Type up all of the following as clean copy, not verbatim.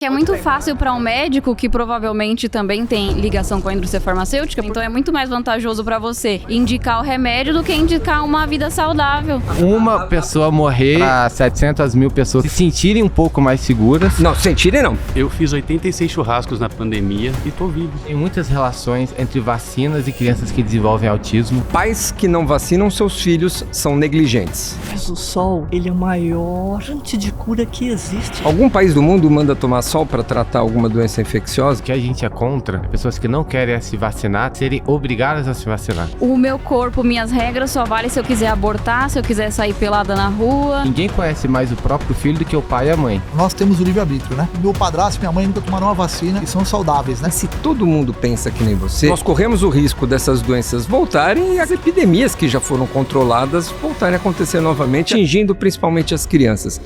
Que é muito fácil para um médico que provavelmente também tem ligação com a indústria farmacêutica, então é muito mais vantajoso para você indicar o remédio do que indicar uma vida saudável. Uma pessoa morrer para 700 mil pessoas se sentirem um pouco mais seguras. Não, sentirem não. Eu fiz 86 churrascos na pandemia e tô vivo. Tem muitas relações entre vacinas e crianças que desenvolvem autismo. Pais que não vacinam seus filhos são negligentes. Mas o sol, ele é o maior fonte de cura que existe. Algum país do mundo manda tomar sol para tratar alguma doença infecciosa? O que a gente é contra pessoas que não querem se vacinar serem obrigadas a se vacinar. O meu corpo, minhas regras só vale se eu quiser abortar, se eu quiser sair pelada na rua. Ninguém conhece mais o próprio filho do que o pai e a mãe. Nós temos o livre-arbítrio, né? Meu padrasto e minha mãe nunca tomaram uma vacina e são saudáveis, né? Se todo mundo pensa que nem você, nós corremos o risco dessas doenças voltarem e as epidemias que já foram controladas voltarem a acontecer novamente, atingindo principalmente as crianças.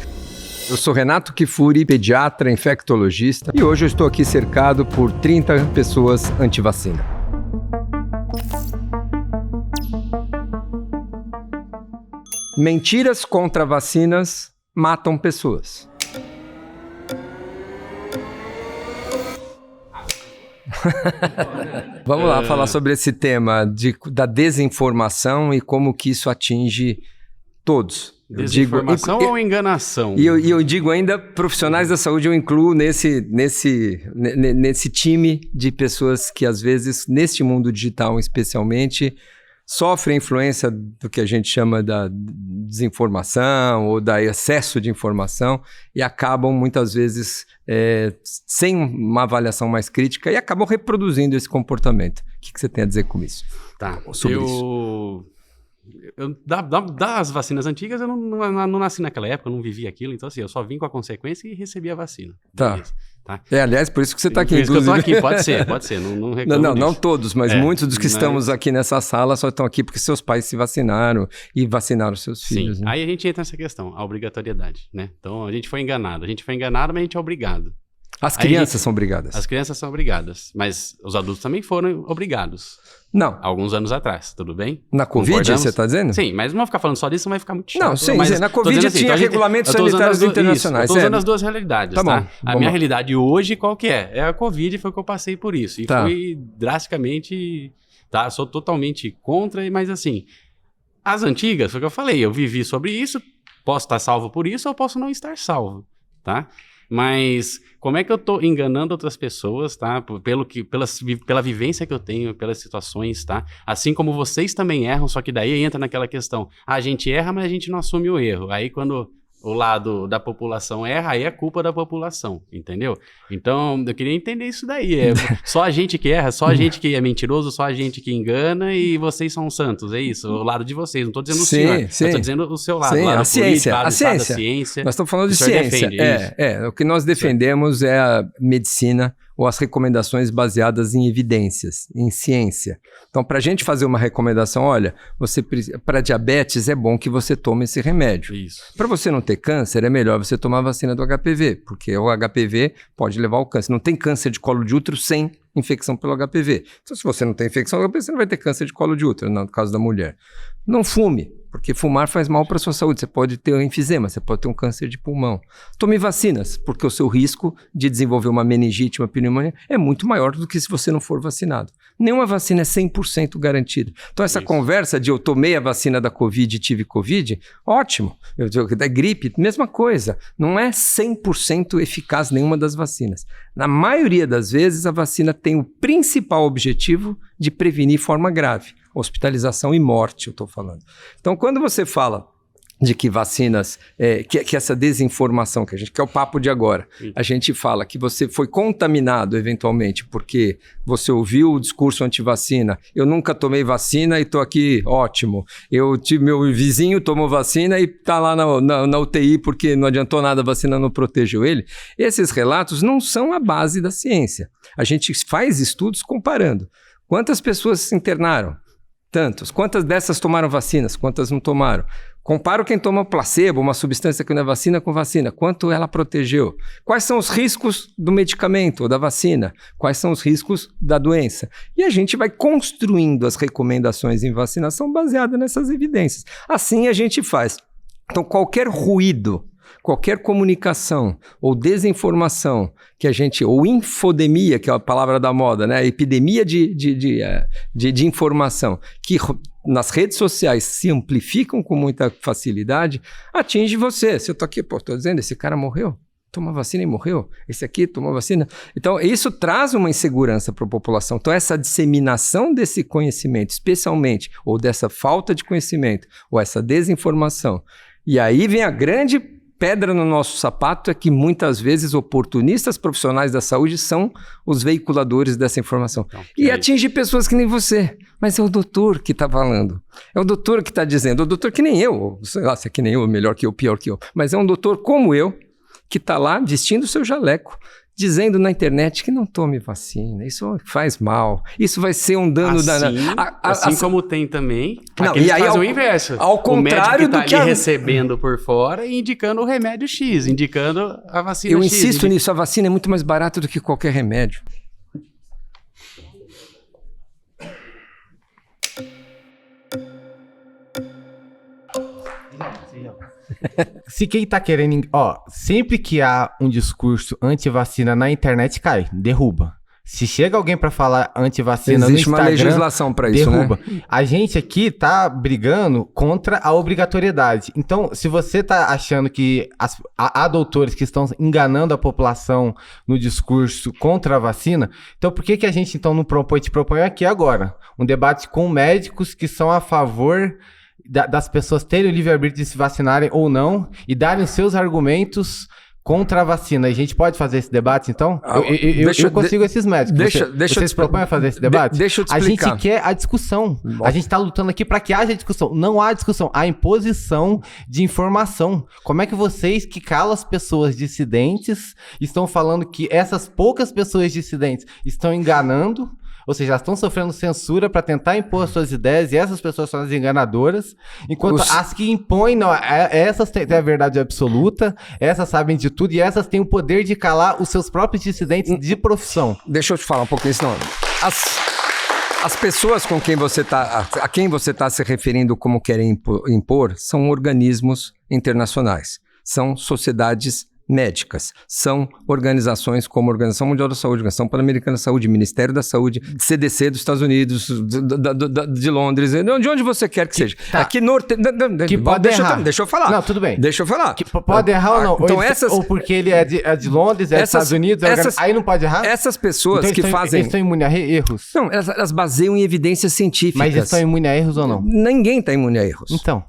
Eu sou Renato Kifuri, pediatra, infectologista, e hoje eu estou aqui cercado por 30 pessoas anti-vacina. Mentiras contra vacinas matam pessoas. Vamos lá falar sobre esse tema da desinformação e como que isso atinge todos. Desinformação ou enganação? E eu digo ainda, profissionais da saúde eu incluo nesse time de pessoas que às vezes, neste mundo digital especialmente, sofrem influência do que a gente chama da desinformação ou da excesso de informação e acabam muitas vezes sem uma avaliação mais crítica e acabam reproduzindo esse comportamento. O que você tem a dizer com isso? Tá, sobre isso? Das vacinas antigas, eu não nasci naquela época, eu não vivi aquilo, então assim, eu só vim com a consequência e recebi a vacina. Tá. Aliás, por isso que você está aqui, inclusive. Por isso que eu tô inclusive. pode ser, não reclamo disso. Não todos, mas muitos dos que estamos aqui nessa sala só estão aqui porque seus pais se vacinaram e vacinaram seus filhos. Sim, né? Aí a gente entra nessa questão, a obrigatoriedade, né? Então a gente foi enganado, mas a gente é obrigado. As crianças são obrigadas. As crianças são obrigadas, mas os adultos também foram obrigados. Não. Alguns anos atrás, tudo bem? Na Covid, você está dizendo? Sim, mas não vou ficar falando só disso, vai ficar muito chato. Não, sim, mas na Covid assim, tinha regulamentos sanitários internacionais. Estou usando as duas realidades, tá? Bom, a minha realidade hoje qual que é? É a Covid, foi que eu passei por isso. E fui drasticamente, tá? Sou totalmente contra, mas assim, as antigas, foi o que eu falei, eu vivi sobre isso, posso estar salvo por isso ou posso não estar salvo, tá? Mas como é que eu tô enganando outras pessoas, tá? Pela vivência que eu tenho, pelas situações, tá? Assim como vocês também erram, só que daí entra naquela questão. A gente erra, mas a gente não assume o erro. Aí quando o lado da população erra, aí é culpa da população, entendeu? Então, eu queria entender isso daí. Só a gente que erra, só a gente que é mentiroso, só a gente que engana e vocês são santos, é isso? O lado de vocês, não estou dizendo o senhor, eu estou dizendo o seu lado. Sim, o lado a ciência, político, a ciência. ciência. Nós estamos falando de ciência. Defende, o que nós defendemos é a medicina ou as recomendações baseadas em evidências, em ciência. Então, para a gente fazer uma recomendação, olha, para diabetes é bom que você tome esse remédio. Para você não ter câncer, é melhor você tomar a vacina do HPV, porque o HPV pode levar ao câncer. Não tem câncer de colo de útero sem infecção pelo HPV. Então, se você não tem infecção pelo HPV, você não vai ter câncer de colo de útero, no caso da mulher. Não fume, porque fumar faz mal para a sua saúde. Você pode ter um enfisema, você pode ter um câncer de pulmão. Tome vacinas, porque o seu risco de desenvolver uma meningite, uma pneumonia, é muito maior do que se você não for vacinado. Nenhuma vacina é 100% garantida. Então, essa conversa de eu tomei a vacina da Covid e tive Covid, ótimo. Da gripe, mesma coisa. Não é 100% eficaz nenhuma das vacinas. Na maioria das vezes, a vacina tem o principal objetivo de prevenir forma grave. Hospitalização e morte, eu estou falando. Então, quando você fala de que vacinas, que essa desinformação, que é o papo de agora, a gente fala que você foi contaminado eventualmente porque você ouviu o discurso antivacina, eu nunca tomei vacina e estou aqui, ótimo, meu vizinho tomou vacina e está lá na UTI porque não adiantou nada, a vacina não protegeu ele. Esses relatos não são a base da ciência. A gente faz estudos comparando. Quantas pessoas se internaram? Tantos. Quantas dessas tomaram vacinas? Quantas não tomaram? Comparo quem toma placebo, uma substância que não é vacina, com vacina. Quanto ela protegeu? Quais são os riscos do medicamento ou da vacina? Quais são os riscos da doença? E a gente vai construindo as recomendações em vacinação baseadas nessas evidências. Assim a gente faz. Então, qualquer ruído, qualquer comunicação ou desinformação que a gente, ou infodemia, que é a palavra da moda, né? A epidemia de informação, que nas redes sociais se amplificam com muita facilidade, atinge você. Se eu tô aqui, tô dizendo, esse cara morreu. Tomou vacina e morreu. Esse aqui tomou vacina. Então, isso traz uma insegurança para a população. Então, essa disseminação desse conhecimento, especialmente, ou dessa falta de conhecimento, ou essa desinformação. E aí vem a grande pedra no nosso sapato, é que muitas vezes oportunistas profissionais da saúde são os veiculadores dessa informação. Então, e atinge pessoas que nem você. Mas é o doutor que está falando. É o doutor que está dizendo. O doutor que nem eu. Sei lá se é que nem eu, melhor que eu, pior que eu. Mas é um doutor como eu, que está lá vestindo o seu jaleco, dizendo na internet que não tome vacina, isso faz mal, isso vai ser um dano... Assim como tem também, não, e aí fazem o inverso. Ao contrário do que... recebendo por fora e indicando o remédio X, indicando a vacina Eu X. Eu insisto nisso, a vacina é muito mais barata do que qualquer remédio. Se quem tá querendo... sempre que há um discurso anti-vacina na internet, cai, derruba. Se chega alguém pra falar anti-vacina no Instagram... Existe uma legislação pra isso, derruba. Né? A gente aqui tá brigando contra a obrigatoriedade. Então, se você tá achando que há doutores que estão enganando a população no discurso contra a vacina, então por que a gente então não propõe, te propõe aqui agora, um debate com médicos que são a favor... das pessoas terem o livre-arbítrio de se vacinarem ou não e darem seus argumentos contra a vacina. E a gente pode fazer esse debate, então? Eu consigo esses médicos. Vocês propõem fazer esse debate? Deixa eu te explicar. A gente quer a discussão. A gente está lutando aqui para que haja discussão. Não há discussão. Há imposição de informação. Como é que vocês, que calam as pessoas dissidentes, estão falando que essas poucas pessoas dissidentes estão enganando? Ou seja, elas estão sofrendo censura para tentar impor suas ideias e essas pessoas são as enganadoras, enquanto as que impõem, não, essas têm a verdade absoluta, essas sabem de tudo e essas têm o poder de calar os seus próprios dissidentes de profissão. Deixa eu te falar um pouquinho, senão... As pessoas com quem a quem você está se referindo como querem impor são organismos internacionais, são sociedades médicas, são organizações como a Organização Mundial da Saúde, Organização Pan-Americana da Saúde, Ministério da Saúde, CDC dos Estados Unidos, de Londres, de onde você quer que seja. Tá. Aqui norte... Que pode errar. Deixa eu falar. Não, tudo bem. Deixa eu falar. Que pode errar ou não? Então ou porque ele é de Londres, dos Estados Unidos, aí não pode errar? Essas pessoas então, fazem... Eles estão imunes a erros? Não, elas baseiam em evidências científicas. Mas eles estão imunes a erros ou não? Ninguém está imune a erros. Então...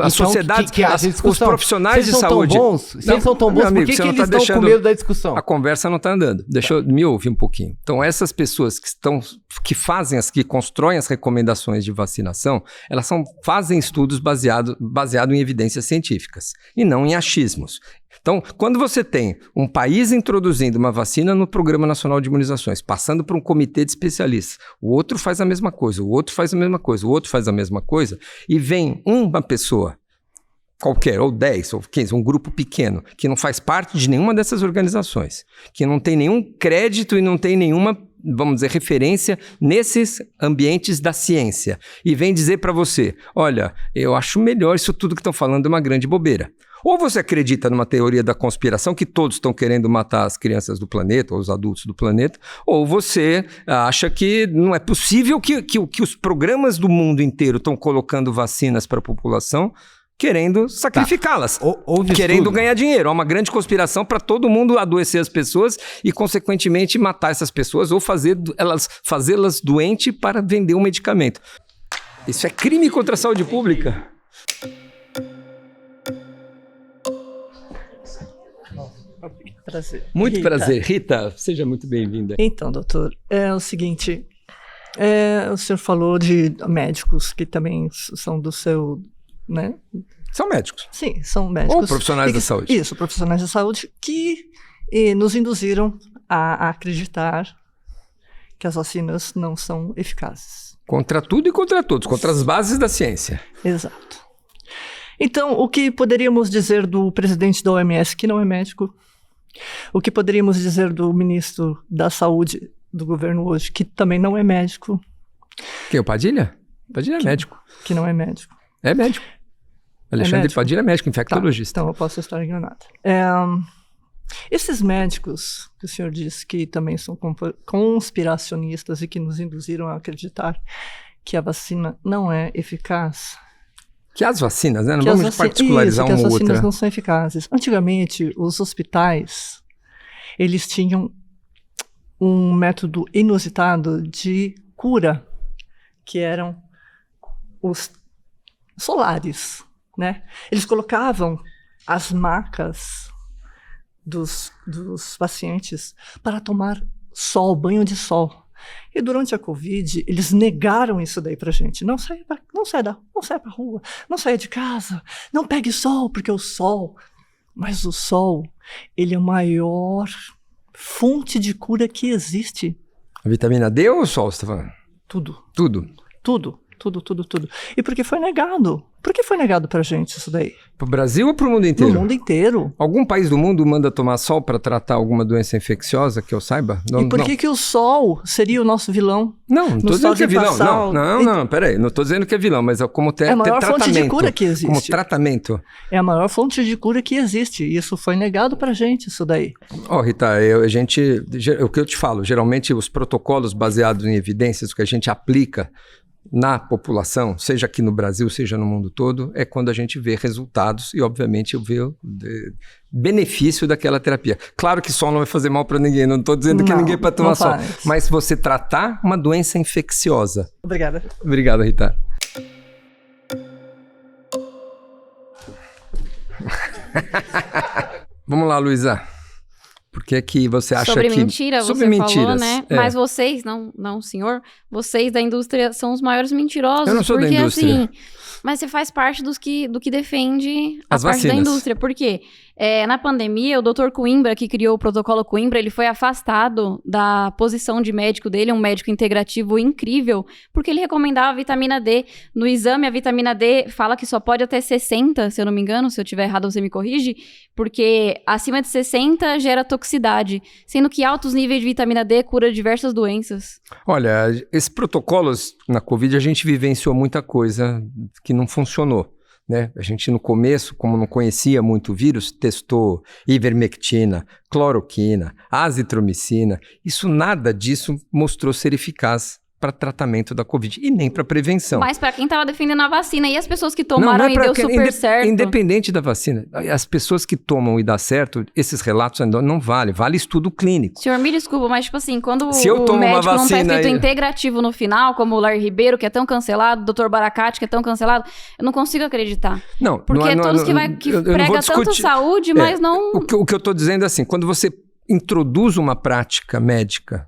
A sociedade, os profissionais de saúde... Se eles são tão bons, por que eles estão com medo da discussão? A conversa não está andando. Deixa eu me ouvir um pouquinho. Então, essas pessoas que constroem as recomendações de vacinação, elas fazem estudos baseado em evidências científicas e não em achismos. Então, quando você tem um país introduzindo uma vacina no Programa Nacional de Imunizações, passando por um comitê de especialistas, o outro faz a mesma coisa, o outro faz a mesma coisa, o outro faz a mesma coisa, e vem uma pessoa qualquer, ou 10, ou 15, um grupo pequeno, que não faz parte de nenhuma dessas organizações, que não tem nenhum crédito e não tem nenhuma, vamos dizer, referência nesses ambientes da ciência, e vem dizer para você, olha, eu acho melhor isso tudo que estão falando é uma grande bobeira. Ou você acredita numa teoria da conspiração que todos estão querendo matar as crianças do planeta, ou os adultos do planeta, ou você acha que não é possível que os programas do mundo inteiro estão colocando vacinas para a população querendo sacrificá-las, querendo ganhar dinheiro. É uma grande conspiração para todo mundo adoecer as pessoas e, consequentemente, matar essas pessoas ou fazê-las doentes para vender um medicamento. Isso é crime contra a saúde pública. Prazer. Muito Rita. prazer. Rita, seja muito bem-vinda. Então, doutor, é o seguinte, o senhor falou de médicos que também são do seu, né? São médicos. Sim, são médicos. Ou profissionais da saúde. Isso, profissionais da saúde que nos induziram a acreditar que as vacinas não são eficazes. Contra tudo e contra todos, contra as bases da ciência. Exato. Então, o que poderíamos dizer do presidente da OMS, que não é médico? O que poderíamos dizer do ministro da Saúde do governo hoje, que também não é médico? Quem, o Padilha? Padilha é médico. Que não é médico. É médico. Alexandre Padilha é médico infectologista. Tá, então eu posso estar enganada. Esses médicos que o senhor disse que também são conspiracionistas e que nos induziram a acreditar que a vacina não é eficaz. Que as vacinas, né? Não vamos particularizar uma ou outra. Que as vacinas não são eficazes. Antigamente, os hospitais, eles tinham um método inusitado de cura, que eram os solares, né? Eles colocavam as macas dos pacientes para tomar sol, banho de sol. E durante a Covid, eles negaram isso daí pra gente. Não saia pra rua, não saia de casa, não pegue sol, porque o sol... Mas o sol, ele é a maior fonte de cura que existe. A vitamina D ou o sol, você tá falando? Tudo. Tudo. Tudo. E por que foi negado? Por que foi negado pra gente isso daí? Pro Brasil ou pro mundo inteiro? No mundo inteiro. Algum país do mundo manda tomar sol para tratar alguma doença infecciosa, que eu saiba? E por que o sol seria o nosso vilão? Não tô dizendo que é vilão. Não, peraí. Não tô dizendo que é vilão, mas como é a maior fonte de cura que existe. Como tratamento. É a maior fonte de cura que existe. E isso foi negado pra gente, isso daí. Rita, o que eu te falo, geralmente os protocolos baseados em evidências que a gente aplica na população, seja aqui no Brasil, seja no mundo todo, é quando a gente vê resultados e, obviamente, eu vejo benefício daquela terapia. Claro que sol não vai fazer mal para ninguém, não estou dizendo que ninguém para tomar sol, mas você tratar uma doença infecciosa. Obrigada. Obrigado, Rita. Vamos lá, Luísa. Por que que você acha sobre que... Mentira, sobre mentiras, falou, né? É. Mas vocês, não, senhor, vocês da indústria são os maiores mentirosos. Eu não sou da indústria. Assim, mas você faz parte do que defende as a parte vacinas. da indústria. Por quê? Na pandemia, o Dr. Coimbra, que criou o protocolo Coimbra, ele foi afastado da posição de médico dele, um médico integrativo incrível, porque ele recomendava a vitamina D. No exame, a vitamina D fala que só pode até 60, se eu não me engano, se eu tiver errado você me corrige, porque acima de 60 gera toxicidade, sendo que altos níveis de vitamina D cura diversas doenças. Olha, esses protocolos na Covid, a gente vivenciou muita coisa que não funcionou. Né? A gente no começo, como não conhecia muito o vírus, testou ivermectina, cloroquina, azitromicina. Nada disso mostrou ser eficaz para tratamento da Covid e nem para prevenção. Mas para quem estava defendendo a vacina e as pessoas que tomaram e deu super certo? Independente da vacina, as pessoas que tomam e dá certo, esses relatos ainda não vale estudo clínico. Senhor, me desculpa, mas tipo assim, quando o médico não está escrito integrativo no final, como o Larry Ribeiro, que é tão cancelado, o Dr. Baracate, que é tão cancelado, eu não consigo acreditar. Não, porque todos que prega tanto saúde, mas não... O que eu estou dizendo é assim, quando você introduz uma prática médica,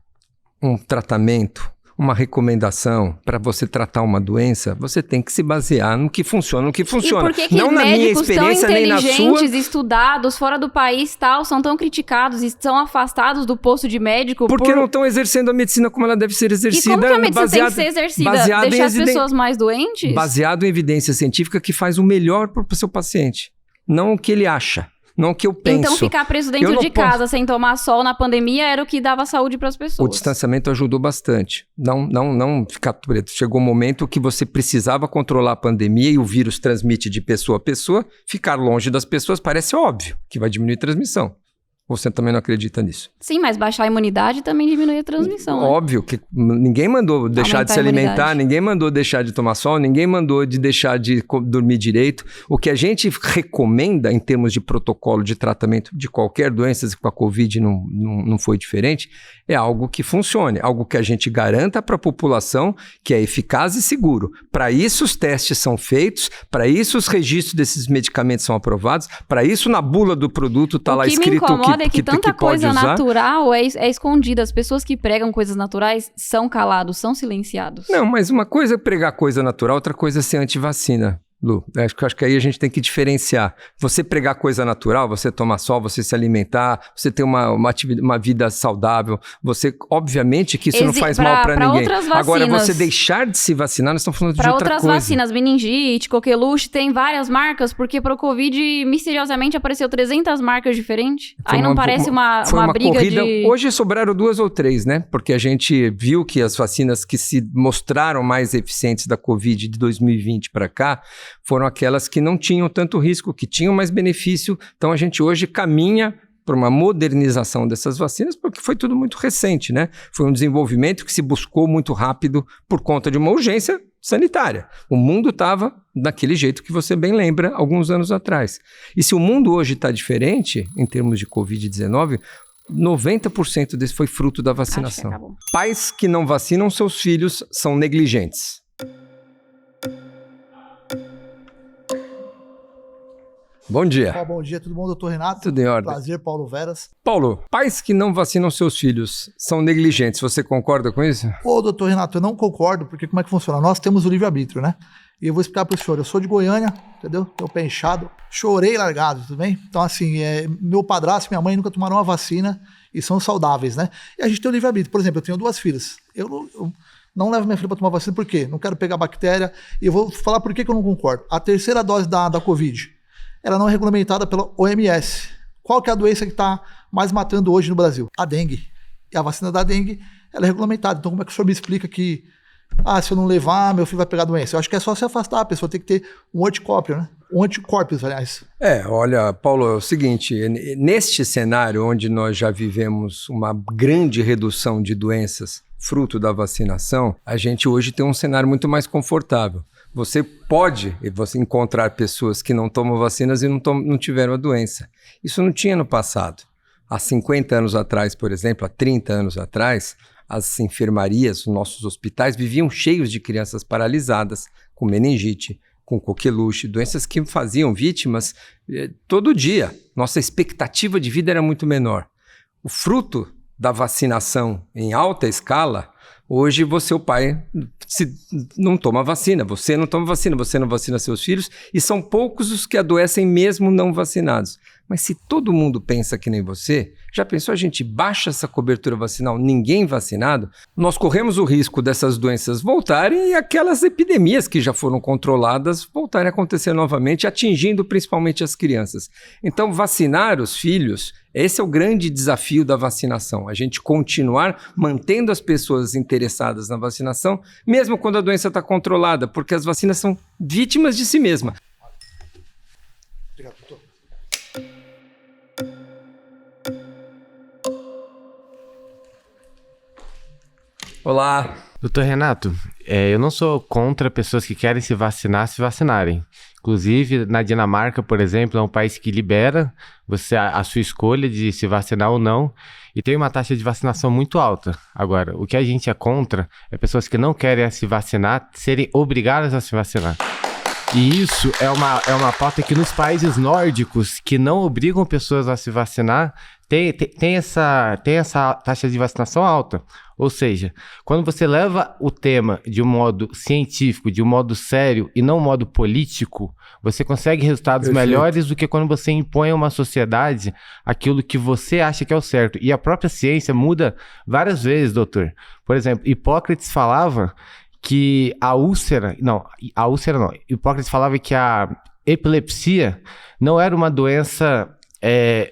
um tratamento, uma recomendação para você tratar uma doença, você tem que se basear no que funciona, E por que não na minha experiência nem na sua. Inteligentes, estudados, fora do país, tal, são tão criticados e são afastados do posto de médico? Porque não estão exercendo a medicina como ela deve ser exercida. E como que a medicina tem que ser exercida? Deixar as pessoas mais doentes? Baseado em evidência científica que faz o melhor para o seu paciente, não o que ele acha. Não o que eu penso. Então ficar preso dentro de casa sem tomar sol na pandemia era o que dava saúde para as pessoas. O distanciamento ajudou bastante. Não ficar preso. Chegou um momento que você precisava controlar a pandemia e o vírus transmite de pessoa a pessoa. Ficar longe das pessoas parece óbvio que vai diminuir a transmissão. Ou você também não acredita nisso? Sim, mas baixar a imunidade também diminui a transmissão. Óbvio que ninguém mandou deixar de se alimentar, ninguém mandou deixar de tomar sol, ninguém mandou de deixar de dormir direito. O que a gente recomenda em termos de protocolo de tratamento de qualquer doença, com a Covid não foi diferente, é algo que funcione, algo que a gente garanta para a população que é eficaz e seguro. Para isso os testes são feitos, para isso os registros desses medicamentos são aprovados, para isso na bula do produto está lá escrito o é que tanta coisa natural é escondida. As pessoas que pregam coisas naturais são calados, são silenciados. Não, mas uma coisa é pregar coisa natural, outra coisa é ser antivacina. Lu, acho que aí a gente tem que diferenciar. Você pregar coisa natural, você tomar sol, você se alimentar, você ter uma vida saudável, você, obviamente que isso não faz mal para ninguém. Agora, você deixar de se vacinar, nós estamos falando de outra coisa. Para outras vacinas, meningite, coqueluche, tem várias marcas, porque para o Covid, misteriosamente, apareceu 300 marcas diferentes. Aí não parece uma briga corrida. Hoje sobraram 2 ou 3, né? Porque a gente viu que as vacinas que se mostraram mais eficientes da Covid de 2020 para cá, foram aquelas que não tinham tanto risco, que tinham mais benefício. Então a gente hoje caminha para uma modernização dessas vacinas, porque foi tudo muito recente, né? Foi um desenvolvimento que se buscou muito rápido por conta de uma urgência sanitária. O mundo estava daquele jeito que você bem lembra, alguns anos atrás. E se o mundo hoje está diferente, em termos de Covid-19, 90% desse foi fruto da vacinação. Pais que não vacinam seus filhos são negligentes. Bom dia. Bom dia, tudo bom, doutor Renato? Tudo em ordem. Prazer, Paulo Veras. Paulo, pais que não vacinam seus filhos são negligentes, você concorda com isso? Ô, doutor Renato, eu não concordo, porque como é que funciona? Nós temos o livre-arbítrio, né? E eu vou explicar para o senhor, eu sou de Goiânia, entendeu? Tenho o pé inchado, chorei largado, tudo bem? Então, assim, meu padrasto e minha mãe nunca tomaram uma vacina e são saudáveis, né? E a gente tem o livre-arbítrio. Por exemplo, eu tenho 2 filhas. Eu não levo minha filha para tomar vacina, por quê? Não quero pegar bactéria. E eu vou falar por que eu não concordo. A terceira dose da Covid, ela não é regulamentada pela OMS. Qual que é a doença que está mais matando hoje no Brasil? A dengue. E a vacina da dengue, ela é regulamentada. Então, como é que o senhor me explica que, se eu não levar, meu filho vai pegar a doença? Eu acho que é só se afastar, a pessoa tem que ter um anticorpio, né? Um anticorpos, aliás. Olha, Paulo, é o seguinte, neste cenário onde nós já vivemos uma grande redução de doenças fruto da vacinação, a gente hoje tem um cenário muito mais confortável. Você pode encontrar pessoas que não tomam vacinas e não tiveram a doença. Isso não tinha no passado. Há 50 anos atrás, por exemplo, há 30 anos atrás, as enfermarias, os nossos hospitais viviam cheios de crianças paralisadas, com meningite, com coqueluche, doenças que faziam vítimas todo dia. Nossa expectativa de vida era muito menor. O fruto da vacinação em alta escala, hoje o pai não toma vacina, você não toma vacina, você não vacina seus filhos, e são poucos os que adoecem mesmo não vacinados. Mas se todo mundo pensa que nem você, já pensou a gente baixa essa cobertura vacinal, ninguém vacinado, nós corremos o risco dessas doenças voltarem e aquelas epidemias que já foram controladas voltarem a acontecer novamente, atingindo principalmente as crianças. Então, vacinar os filhos, esse é o grande desafio da vacinação, a gente continuar mantendo as pessoas interessadas na vacinação, mesmo quando a doença está controlada, porque as vacinas são vítimas de si mesma. Obrigado, doutor. Olá. Doutor Renato, eu não sou contra pessoas que querem se vacinarem. Inclusive, na Dinamarca, por exemplo, é um país que libera a sua escolha de se vacinar ou não, e tem uma taxa de vacinação muito alta. Agora, o que a gente é contra é pessoas que não querem se vacinar serem obrigadas a se vacinar. E isso é uma pauta que nos países nórdicos, que não obrigam pessoas a se vacinar, tem essa taxa de vacinação alta. Ou seja, quando você leva o tema de um modo científico, de um modo sério e não um modo político, você consegue resultados melhores do que quando você impõe a uma sociedade aquilo que você acha que é o certo. E a própria ciência muda várias vezes, doutor. Por exemplo, Hipócrates falava que Hipócrates falava que a epilepsia não era uma doença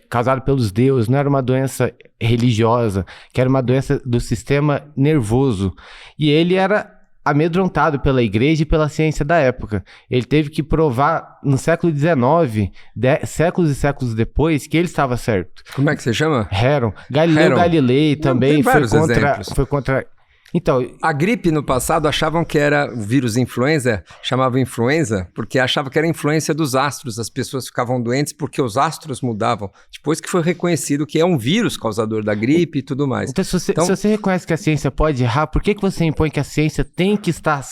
causada pelos deuses, não era uma doença religiosa, que era uma doença do sistema nervoso. E ele era amedrontado pela igreja e pela ciência da época. Ele teve que provar no século XIX, séculos e séculos depois, que ele estava certo. Como é que você chama? Galileu Galilei também foi contra... Então, a gripe no passado achavam que era o vírus influenza, chamavam influenza, porque achavam que era influência dos astros, as pessoas ficavam doentes porque os astros mudavam. Depois que foi reconhecido que é um vírus causador da gripe e tudo mais. Então, se você reconhece que a ciência pode errar, por que você impõe que a ciência tem que estar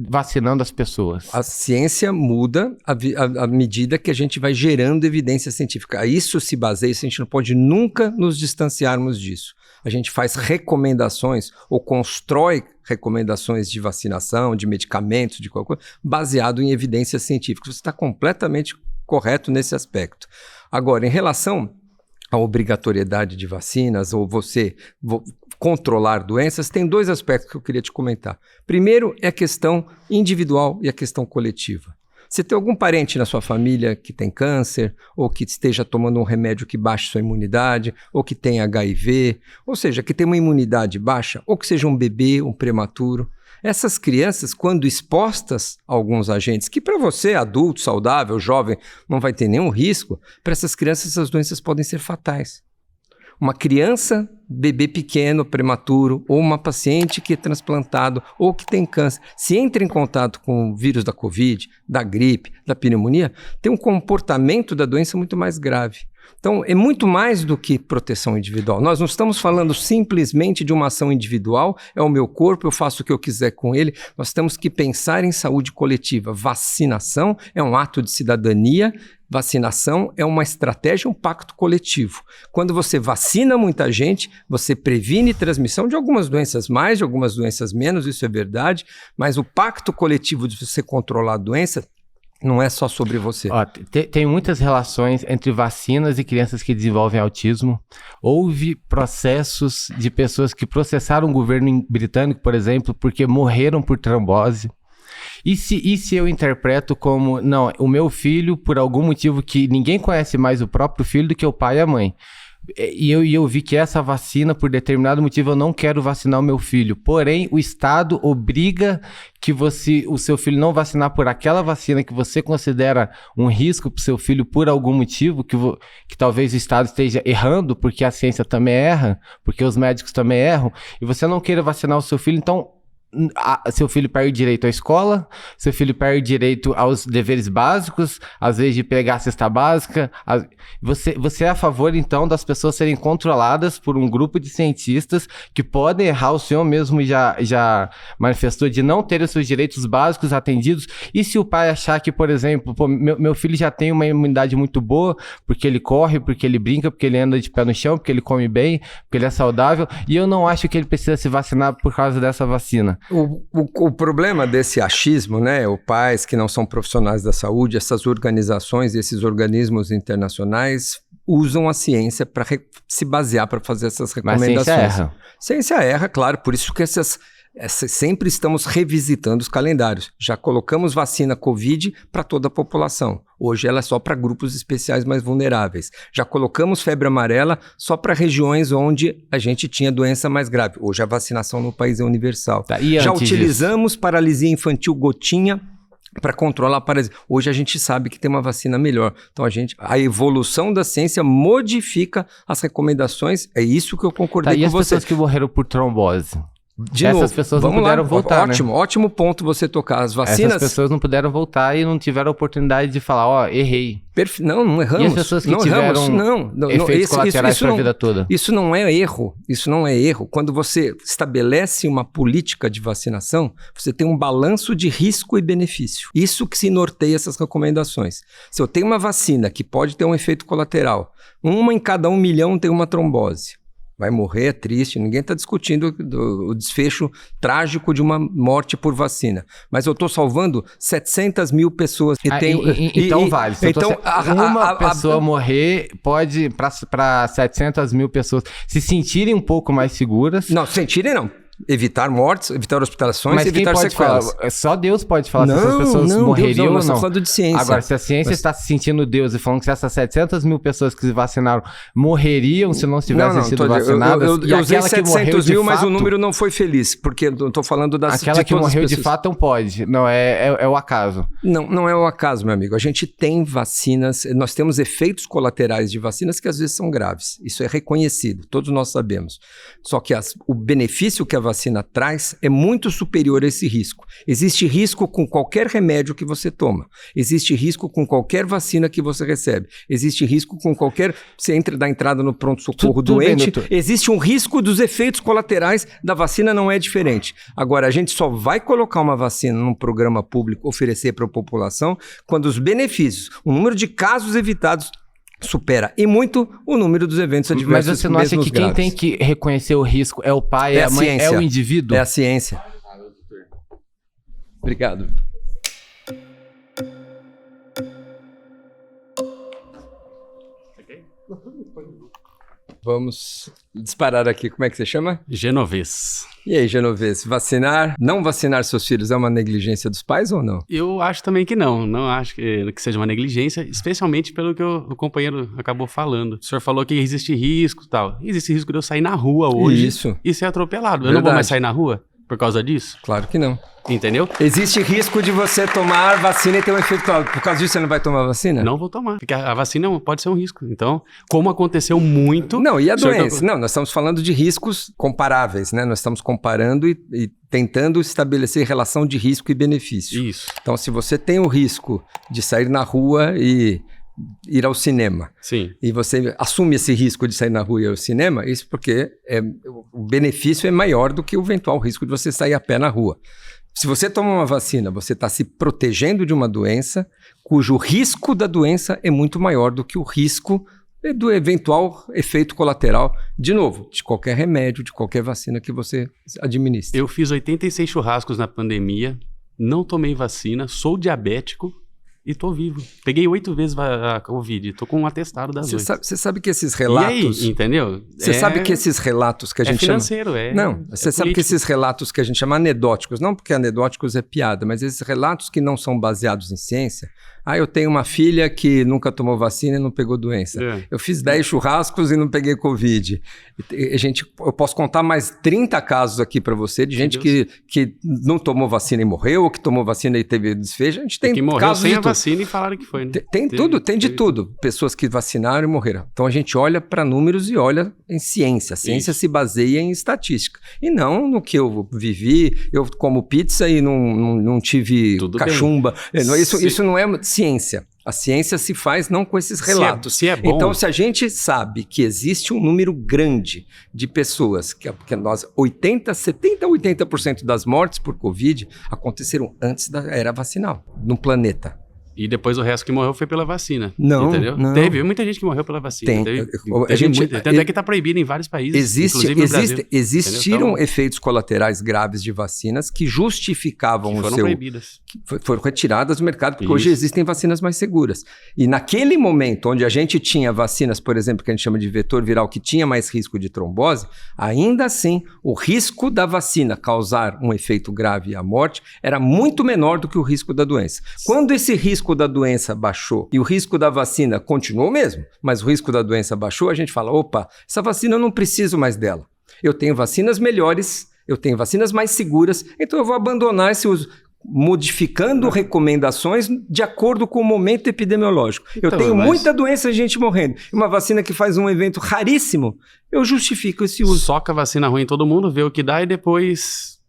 vacinando as pessoas? A ciência muda à medida que a gente vai gerando evidência científica. A isso se baseia, a gente não pode nunca nos distanciarmos disso. A gente faz recomendações ou constrói recomendações de vacinação, de medicamentos, de qualquer coisa, baseado em evidências científicas. Você está completamente correto nesse aspecto. Agora, em relação à obrigatoriedade de vacinas ou você controlar doenças, tem 2 aspectos que eu queria te comentar. Primeiro é a questão individual e a questão coletiva. Você tem algum parente na sua família que tem câncer, ou que esteja tomando um remédio que baixe sua imunidade, ou que tem HIV, ou seja, que tem uma imunidade baixa, ou que seja um bebê, um prematuro. Essas crianças, quando expostas a alguns agentes, que para você, adulto, saudável, jovem, não vai ter nenhum risco, para essas crianças essas doenças podem ser fatais. Uma criança, bebê pequeno, prematuro, ou uma paciente que é transplantado ou que tem câncer, se entra em contato com o vírus da Covid, da gripe, da pneumonia, tem um comportamento da doença muito mais grave. Então, é muito mais do que proteção individual. Nós não estamos falando simplesmente de uma ação individual, é o meu corpo, eu faço o que eu quiser com ele. Nós temos que pensar em saúde coletiva. Vacinação é um ato de cidadania, vacinação é uma estratégia, um pacto coletivo. Quando você vacina muita gente, você previne transmissão de algumas doenças mais, de algumas doenças menos, isso é verdade, mas o pacto coletivo de você controlar a doença não é só sobre você. Ó, tem muitas relações entre vacinas e crianças que desenvolvem autismo. Houve processos de pessoas que processaram o governo britânico, por exemplo, porque morreram por trombose. E se eu interpreto como, não, o meu filho, por algum motivo que ninguém conhece mais o próprio filho do que o pai e a mãe. E eu vi que essa vacina, por determinado motivo, eu não quero vacinar o meu filho. Porém, o Estado obriga que o seu filho não vacinar por aquela vacina que você considera um risco para o seu filho por algum motivo, que talvez o Estado esteja errando, porque a ciência também erra, porque os médicos também erram, e você não queira vacinar o seu filho, então seu filho perde direito à escola, seu filho perde direito aos deveres básicos, às vezes de pegar a cesta básica. Você é a favor, então, das pessoas serem controladas por um grupo de cientistas que podem errar, o senhor mesmo já manifestou, de não ter os seus direitos básicos atendidos. E se o pai achar que, por exemplo, meu filho já tem uma imunidade muito boa, porque ele corre, porque ele brinca, porque ele anda de pé no chão, porque ele come bem, porque ele é saudável, e eu não acho que ele precisa se vacinar por causa dessa vacina. O problema desse achismo, né, os pais que não são profissionais da saúde, essas organizações, esses organismos internacionais usam a ciência para se basear para fazer essas recomendações. Mas ciência erra. Ciência erra, claro, por isso que sempre estamos revisitando os calendários. Já colocamos vacina Covid para toda a população. Hoje ela é só para grupos especiais mais vulneráveis. Já colocamos febre amarela só para regiões onde a gente tinha doença mais grave. Hoje a vacinação no país é universal. Tá, já utilizamos paralisia infantil gotinha para controlar a paralisia. Hoje a gente sabe que tem uma vacina melhor. Então a evolução da ciência modifica as recomendações. É isso que eu concordei com você. E as pessoas que morreram por trombose? Essas pessoas não puderam voltar, ótimo ponto você tocar. As vacinas... Essas pessoas não puderam voltar e não tiveram a oportunidade de falar, errei. Não erramos. E as pessoas que tiveram efeitos colaterais para a vida toda? Isso não é erro. Isso não é erro. Quando você estabelece uma política de vacinação, você tem um balanço de risco e benefício. Isso que se norteia essas recomendações. Se eu tenho uma vacina que pode ter um efeito colateral, 1 em cada 1 milhão tem uma trombose. Vai morrer, é triste, ninguém está discutindo o desfecho trágico de uma morte por vacina. Mas eu estou salvando 700 mil pessoas. Então vale. Uma pessoa morrer pode, para 700 mil pessoas, se sentirem um pouco mais seguras. Não, sentirem não. Evitar mortes, evitar hospitalizações, mas evitar sequelas. Só Deus pode falar se essas pessoas morreriam ou não. Nós estamos falando de ciência. Agora, se a ciência está se sentindo Deus e falando que se essas 700 mil pessoas que se vacinaram morreriam se não tivessem sido vacinadas... Eu usei 700 mil, mas o número não foi feliz, porque eu estou falando das... Aquela que morreu de fato não pode, não, é o acaso. Não é o acaso, meu amigo. A gente tem vacinas, nós temos efeitos colaterais de vacinas que às vezes são graves. Isso é reconhecido, todos nós sabemos. Só que o benefício que a vacina traz é muito superior a esse risco. Existe risco com qualquer remédio que você toma. Existe risco com qualquer vacina que você recebe. Existe risco com qualquer... Você entra da entrada no pronto-socorro doente. Existe um risco dos efeitos colaterais da vacina, não é diferente. Agora, a gente só vai colocar uma vacina num programa público, oferecer para a população, quando os benefícios, o número de casos evitados supera e muito o número dos eventos adversos. Mas você não acha que quem tem que reconhecer o risco é o pai, é a mãe, é o indivíduo? É a ciência. Obrigado. Vamos disparar aqui. Como é que você chama? Genovês. E aí, Genovês, não vacinar seus filhos é uma negligência dos pais ou não? Eu acho também que não. Não acho que seja uma negligência, especialmente pelo que o companheiro acabou falando. O senhor falou que existe risco e tal. Existe risco de eu sair na rua hoje e ser atropelado. Eu não vou mais sair na rua? por causa disso? Claro que não. Entendeu? Existe risco de você tomar vacina e ter um efeito colateral. Por causa disso, você não vai tomar vacina? Não vou tomar, porque a vacina pode ser um risco. Então, como aconteceu muito... Não, e a doença? Não, nós estamos falando de riscos comparáveis, né? Nós estamos comparando e tentando estabelecer relação de risco e benefício. Isso. Então, se você tem o risco de sair na rua e ir ao cinema, Sim. e você assume esse risco de sair na rua e ir ao cinema, isso porque o benefício é maior do que o eventual risco de você sair a pé na rua. Se você toma uma vacina, você está se protegendo de uma doença cujo risco da doença é muito maior do que o risco do eventual efeito colateral, de novo, de qualquer remédio, de qualquer vacina que você administre. Eu fiz 86 churrascos na pandemia, não tomei vacina, sou diabético e tô vivo. Peguei 8 vezes a Covid, tô com um atestado das 8. Você sabe que esses relatos... E aí, entendeu? Você sabe que esses relatos que a gente chama... financeiro, Não, você sabe que esses relatos que a gente chama anedóticos, não porque anedóticos é piada, mas esses relatos que não são baseados em ciência... eu tenho uma filha que nunca tomou vacina e não pegou doença. Eu fiz 10 churrascos e não peguei Covid. Eu posso contar mais 30 casos aqui para você de gente que não tomou vacina e morreu, ou que tomou vacina e teve desfecho. A gente tem que morreu casos sem de a vacina e falaram que foi, né? Tem de tudo. Pessoas que vacinaram e morreram. Então a gente olha para números e olha em ciência. A ciência se baseia em estatística. E não no que eu vivi, eu como pizza e não tive cachumba. Isso não é ciência. A ciência se faz não com esses relatos. Se é bom. Então, se a gente sabe que existe um número grande de pessoas, que nós, 80% das mortes por Covid aconteceram antes da era vacinal no planeta. E depois o resto que morreu foi pela vacina. Não, entendeu? não. Teve muita gente que morreu pela vacina. Tanto é que está proibido em vários países, inclusive no Brasil. Existiram então, efeitos colaterais graves de vacinas que justificavam foram proibidas. Foram retiradas do mercado, porque hoje existem vacinas mais seguras. E naquele momento onde a gente tinha vacinas, por exemplo, que a gente chama de vetor viral, que tinha mais risco de trombose, ainda assim, o risco da vacina causar um efeito grave e a morte era muito menor do que o risco da doença. Quando esse risco da doença baixou e o risco da vacina continuou mesmo, mas o risco da doença baixou, a gente fala, opa, essa vacina eu não preciso mais dela. Eu tenho vacinas melhores, eu tenho vacinas mais seguras, então eu vou abandonar esse uso, modificando recomendações de acordo com o momento epidemiológico. Eu tenho muita doença e gente morrendo. Uma vacina que faz um evento raríssimo, eu justifico esse uso. Soca a vacina ruim em todo mundo, vê o que dá e depois...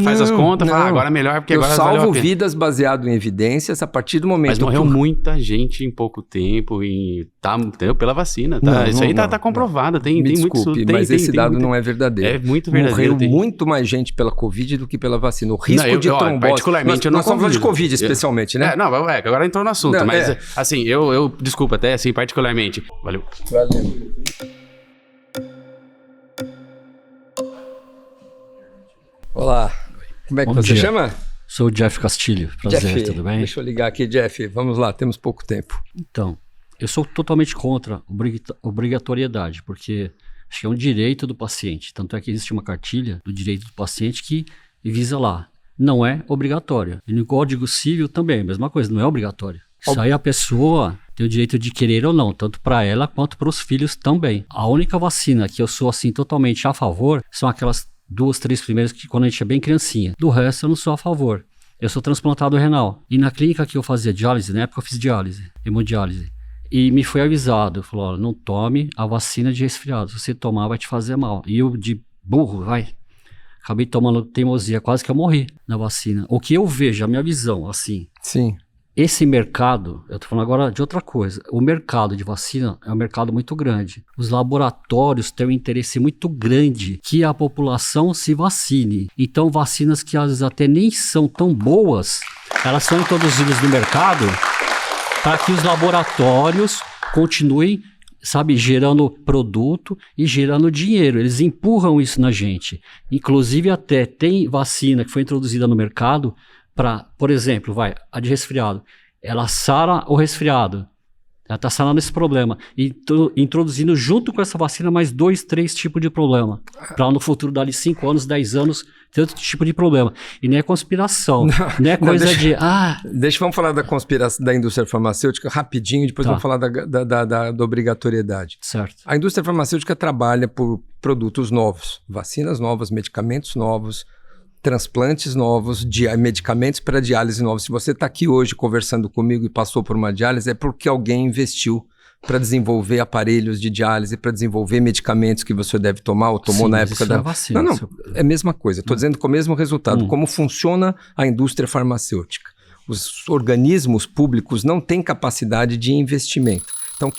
faz as contas, fala, agora é melhor, porque agora valeu a pena. Eu salvo vidas baseado em evidências a partir do momento... Mas morreu muita gente em pouco tempo e entendeu? Pela vacina. Tá? Isso aí tá comprovado. Tem muito estudo. Mas esse dado não é verdadeiro. É muito verdadeiro. Morreu muito mais gente pela Covid do que pela vacina. O risco de trombose... Particularmente, eu não nós estamos falando de Covid especialmente, né? Agora entrou no assunto. Mas, assim, eu desculpa até, assim, particularmente. Valeu. Olá, como é que você chama? Sou o Jeff Castilho, prazer, Jeff, tudo bem? Deixa eu ligar aqui, Jeff, vamos lá, temos pouco tempo. Então, eu sou totalmente contra obrigatoriedade, porque acho que é um direito do paciente, tanto é que existe uma cartilha do direito do paciente que visa lá, não é obrigatória. E no Código Civil também, mesma coisa, não é obrigatório. Isso aí a pessoa tem o direito de querer ou não, tanto para ela quanto para os filhos também. A única vacina que eu sou assim totalmente a favor são aquelas 2, 3 primeiras que quando a gente é bem criancinha. Do resto eu não sou a favor. Eu sou transplantado renal. E na clínica que eu fazia diálise, na época eu fiz diálise, hemodiálise. E me foi avisado, falou, olha, não tome a vacina de resfriado. Se você tomar vai te fazer mal. E eu de burro, acabei tomando teimosia, quase que eu morri na vacina. O que eu vejo, a minha visão, assim... Sim. Esse mercado, eu tô falando agora de outra coisa, o mercado de vacina é um mercado muito grande. Os laboratórios têm um interesse muito grande que a população se vacine. Então, vacinas que às vezes até nem são tão boas, elas são introduzidas no mercado para que os laboratórios continuem, gerando produto e gerando dinheiro. Eles empurram isso na gente. Inclusive, até tem vacina que foi introduzida no mercado para, por exemplo, a de resfriado, ela sara o resfriado, ela está sarando esse problema, e introduzindo junto com essa vacina mais 2, 3 tipos de problema, para no futuro, dali 5 anos, 10 anos, ter outro tipo de problema. E não é conspiração, não é coisa vamos falar da conspiração da indústria farmacêutica rapidinho, depois vamos falar da obrigatoriedade. Certo. A indústria farmacêutica trabalha por produtos novos, vacinas novas, medicamentos novos, transplantes novos, medicamentos para diálise novos. Se você está aqui hoje conversando comigo e passou por uma diálise, é porque alguém investiu para desenvolver aparelhos de diálise, para desenvolver medicamentos que você deve tomar ou tomou na época da vacina. Não, é a mesma coisa. Estou dizendo com o mesmo resultado. Como funciona a indústria farmacêutica? Os organismos públicos não têm capacidade de investimento. Então,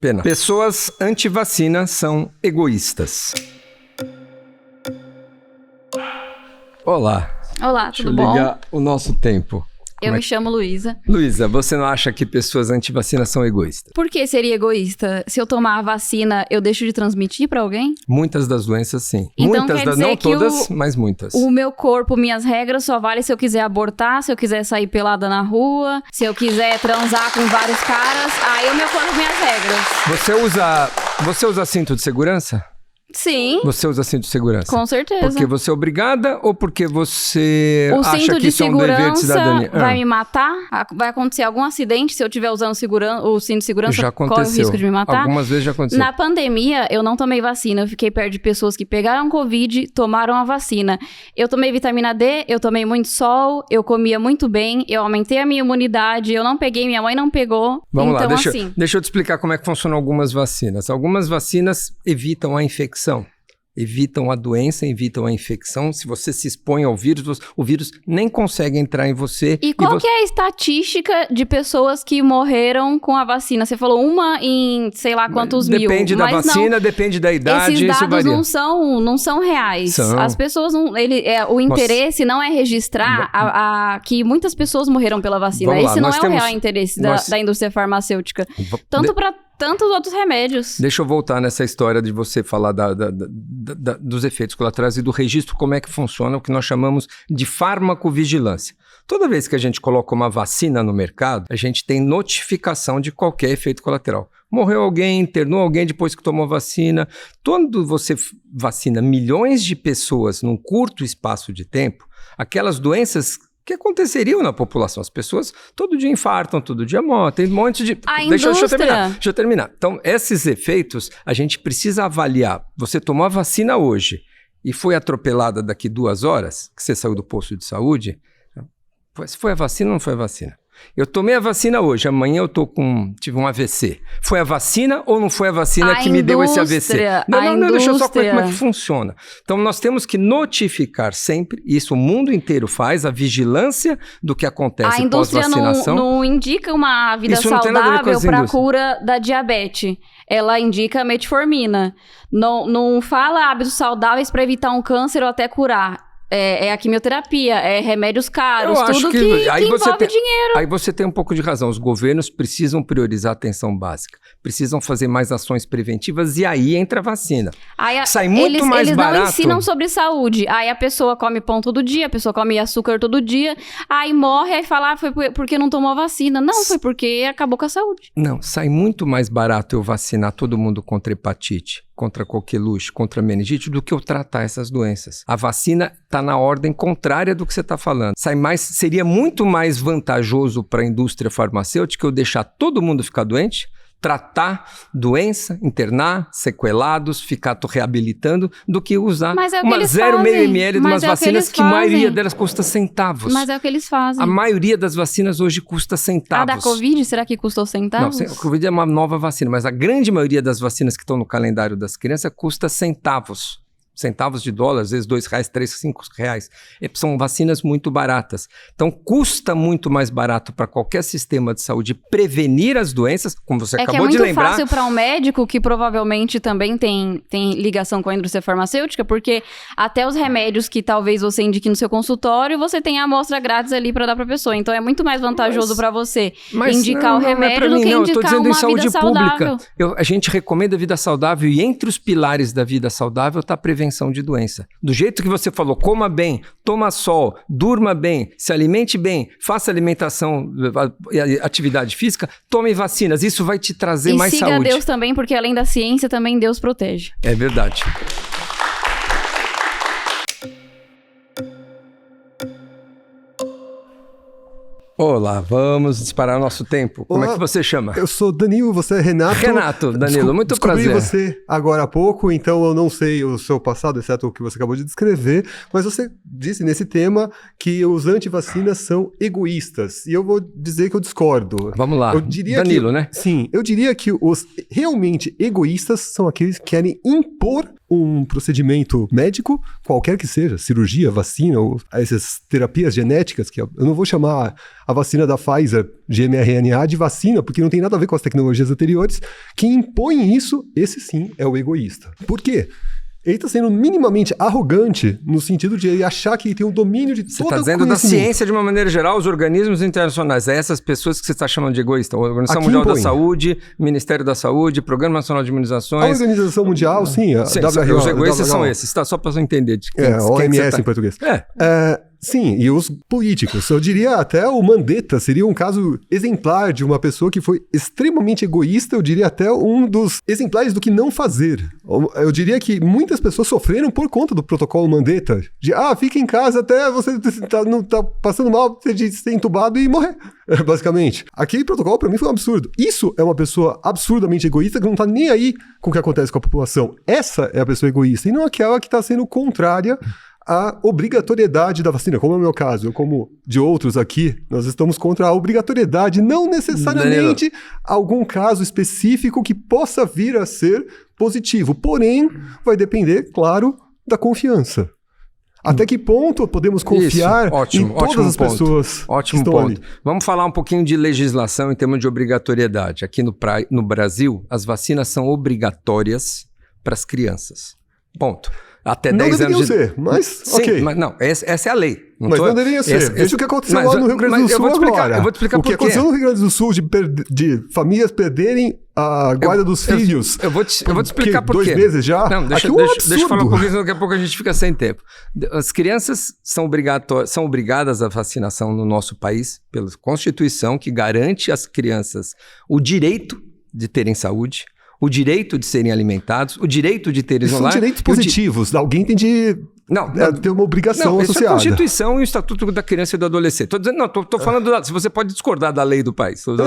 pena. Pessoas anti-vacina são egoístas. Olá. Olá, Deixa tudo eu bom? ligar o nosso tempo. Eu me chamo Luísa. Luísa, você não acha que pessoas anti-vacina são egoístas? Por que seria egoísta? Se eu tomar a vacina, eu deixo de transmitir pra alguém? Muitas das doenças, sim. Então, Muitas quer das, dizer não que todas, mas muitas. O meu corpo, minhas regras só vale se eu quiser abortar, se eu quiser sair pelada na rua, se eu quiser transar com vários caras, aí o meu corpo, minhas regras. Você usa cinto de segurança? Sim, Você usa cinto de segurança? com certeza. Porque você é obrigada ou porque você O acha cinto que de isso é um dever de segurança cidadania? vai me matar? Vai acontecer algum acidente se eu estiver usando o cinto de segurança? Já Corre o aconteceu. risco de me matar? Algumas vezes já aconteceu. Na pandemia, eu não tomei vacina. Eu fiquei perto de pessoas que pegaram Covid, tomaram a vacina. Eu tomei vitamina D, eu tomei muito sol, eu comia muito bem, eu aumentei a minha imunidade, eu não peguei, minha mãe não pegou. Vamos então, lá, assim... deixa eu te explicar como é que funcionam algumas vacinas. Algumas vacinas evitam a infecção. Evitam a doença, evitam a infecção. Se você se expõe ao vírus, o vírus nem consegue entrar em você. E qual que é a estatística de pessoas que morreram com a vacina? Você falou uma em sei lá quantos mil. Depende da mas vacina, não, depende da idade, esses isso dados varia. não são reais. São. As pessoas não... o interesse não é registrar que muitas pessoas morreram pela vacina. Vamos lá, Esse não nós é o temos- real interesse da indústria farmacêutica. V- Tanto para tantos outros remédios. Deixa eu voltar nessa história de você falar dos efeitos colaterais e do registro, como é que funciona o que nós chamamos de farmacovigilância. Toda vez que a gente coloca uma vacina no mercado, a gente tem notificação de qualquer efeito colateral. Morreu alguém, internou alguém depois que tomou vacina. Quando você vacina milhões de pessoas num curto espaço de tempo, aquelas doenças que aconteceriam na população. As pessoas todo dia infartam, todo dia morrem, tem um monte de... Deixa eu terminar. Então, esses efeitos, a gente precisa avaliar. Você tomou a vacina hoje e foi atropelada daqui 2 horas, que você saiu do posto de saúde, foi a vacina ou não foi a vacina? Eu tomei a vacina hoje, amanhã eu tive um AVC. Foi a vacina ou não foi a vacina que me deu esse AVC? Não, deixa eu só contar como é que funciona. Então, nós temos que notificar sempre, e isso o mundo inteiro faz, a vigilância do que acontece pós-vacinação. A indústria não indica uma vida Isso não tem nada a ver com saudável as para a indústrias. cura da diabetes. Ela indica metformina. Não fala hábitos saudáveis para evitar um câncer ou até curar. É a quimioterapia, é remédios caros, tudo que envolve dinheiro. Aí você tem um pouco de razão. Os governos precisam priorizar a atenção básica. Precisam fazer mais ações preventivas e aí entra a vacina. Sai muito mais barato. Eles não ensinam sobre saúde. Aí a pessoa come pão todo dia, a pessoa come açúcar todo dia, aí morre, aí fala, foi porque não tomou a vacina. Não, foi porque acabou com a saúde. Não, sai muito mais barato eu vacinar todo mundo contra hepatite, contra coqueluche, contra meningite, do que eu tratar essas doenças. A vacina está na ordem contrária do que você está falando. Seria muito mais vantajoso para a indústria farmacêutica eu deixar todo mundo ficar doente, tratar doença, internar, sequelados, ficar reabilitando, do que usar uma 0,5 ml de umas vacinas que a maioria delas custa centavos. Mas é o que eles fazem. A maioria das vacinas hoje custa centavos. A da Covid, será que custou centavos? Não, a Covid é uma nova vacina, mas a grande maioria das vacinas que estão no calendário das crianças custa centavos. Centavos de dólar, às vezes R$2, R$3, R$5. São vacinas muito baratas. Então, custa muito mais barato para qualquer sistema de saúde prevenir as doenças, como você acabou de lembrar. É muito fácil para um médico que provavelmente também tem ligação com a indústria farmacêutica, porque até os remédios que talvez você indique no seu consultório, você tem a amostra grátis ali para dar para a pessoa. Então, é muito mais vantajoso para você indicar o remédio do que indicar uma vida saudável. A gente recomenda a vida saudável e entre os pilares da vida saudável está a prevenção de doença. Do jeito que você falou, coma bem, toma sol, durma bem, se alimente bem, faça alimentação, atividade física, tome vacinas. Isso vai te trazer mais saúde. E siga Deus também, porque além da ciência, também Deus protege. É verdade. Olá, vamos disparar nosso tempo. Como é que você chama? Eu sou Danilo, você é Renato. Renato, Danilo, muito prazer. Descobri você agora há pouco, então eu não sei o seu passado, exceto o que você acabou de descrever, mas você disse nesse tema que os antivacinas são egoístas, e eu vou dizer que eu discordo. Vamos lá, eu diria Danilo, né? Sim, eu diria que os realmente egoístas são aqueles que querem impor um procedimento médico, qualquer que seja, cirurgia, vacina, ou essas terapias genéticas, que eu não vou chamar a vacina da Pfizer de mRNA de vacina, porque não tem nada a ver com as tecnologias anteriores, que impõem isso, esse sim é o egoísta. Por quê? Ele está sendo minimamente arrogante no sentido de ele achar que ele tem o domínio de você todo o está dizendo da ciência de uma maneira geral, os organismos internacionais, é essas pessoas que você está chamando de egoísta. A Organização Mundial da Saúde, Ministério da Saúde, Programa Nacional de Imunizações. A Organização Mundial, sim. Sim, os egoístas são esses, tá? Só para você entender. De quem, OMS em português. Sim, e os políticos. Eu diria até o Mandetta seria um caso exemplar de uma pessoa que foi extremamente egoísta, eu diria até um dos exemplares do que não fazer. Eu diria que muitas pessoas sofreram por conta do protocolo Mandetta, de fica em não tá passando mal, você ser entubado e morrer, basicamente. Aquele protocolo pra mim foi um absurdo. Isso é uma pessoa absurdamente egoísta que não tá nem aí com o que acontece com a população. Essa é a pessoa egoísta, e não aquela que tá sendo contrária a obrigatoriedade da vacina, como é o meu caso, como de outros aqui, nós estamos contra a obrigatoriedade, não necessariamente algum caso específico que possa vir a ser positivo, porém, vai depender, claro, da confiança. Até que ponto podemos confiar em todas as pessoas que estão ali? Vamos falar um pouquinho de legislação em termos de obrigatoriedade. Aqui no Brasil, as vacinas são obrigatórias para as crianças. Ponto. Até 10 anos de... ser, mas sim, ok. Mas não, essa é a lei. Mas não deveria ser. Veja o que aconteceu lá no Rio Grande do Sul agora. Eu vou te explicar o que aconteceu no Rio Grande do Sul de famílias perderem a guarda dos filhos. Eu vou te explicar por quê. 2 meses já? Não, deixa eu falar um pouquinho, daqui a pouco a gente fica sem tempo. As crianças são obrigadas à vacinação no nosso país pela Constituição, que garante às crianças o direito de terem saúde, o direito de serem alimentados, o direito de terem online. São direitos positivos. Alguém tem de ter uma obrigação associada. Isso é a Constituição e o Estatuto da Criança e do Adolescente. Tô falando se você pode discordar da lei do país. Eu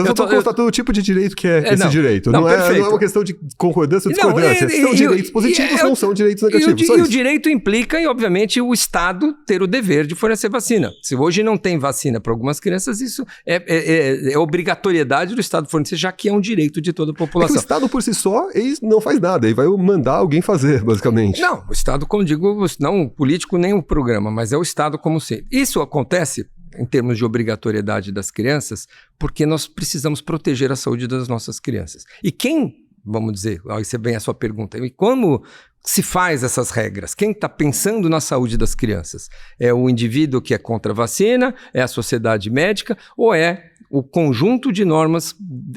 só tô constatando o tipo de direito que é esse direito. Não é uma questão de concordância ou discordância. São direitos positivos, não são direitos negativos. E o direito implica, obviamente, o Estado ter o dever de fornecer vacina. Se hoje não tem vacina para algumas crianças, isso é obrigatoriedade do Estado fornecer, já que é um direito de toda a população. O Estado por si só, ele não faz nada, ele vai mandar alguém fazer, basicamente. Não, o Estado, como digo, não o político nem o programa, mas é o Estado como sempre. Isso acontece em termos de obrigatoriedade das crianças, porque nós precisamos proteger a saúde das nossas crianças. E quem, vamos dizer, isso é bem a sua pergunta, e como se faz essas regras? Quem está pensando na saúde das crianças? É o indivíduo que é contra a vacina? É a sociedade médica? Ou é o conjunto de normas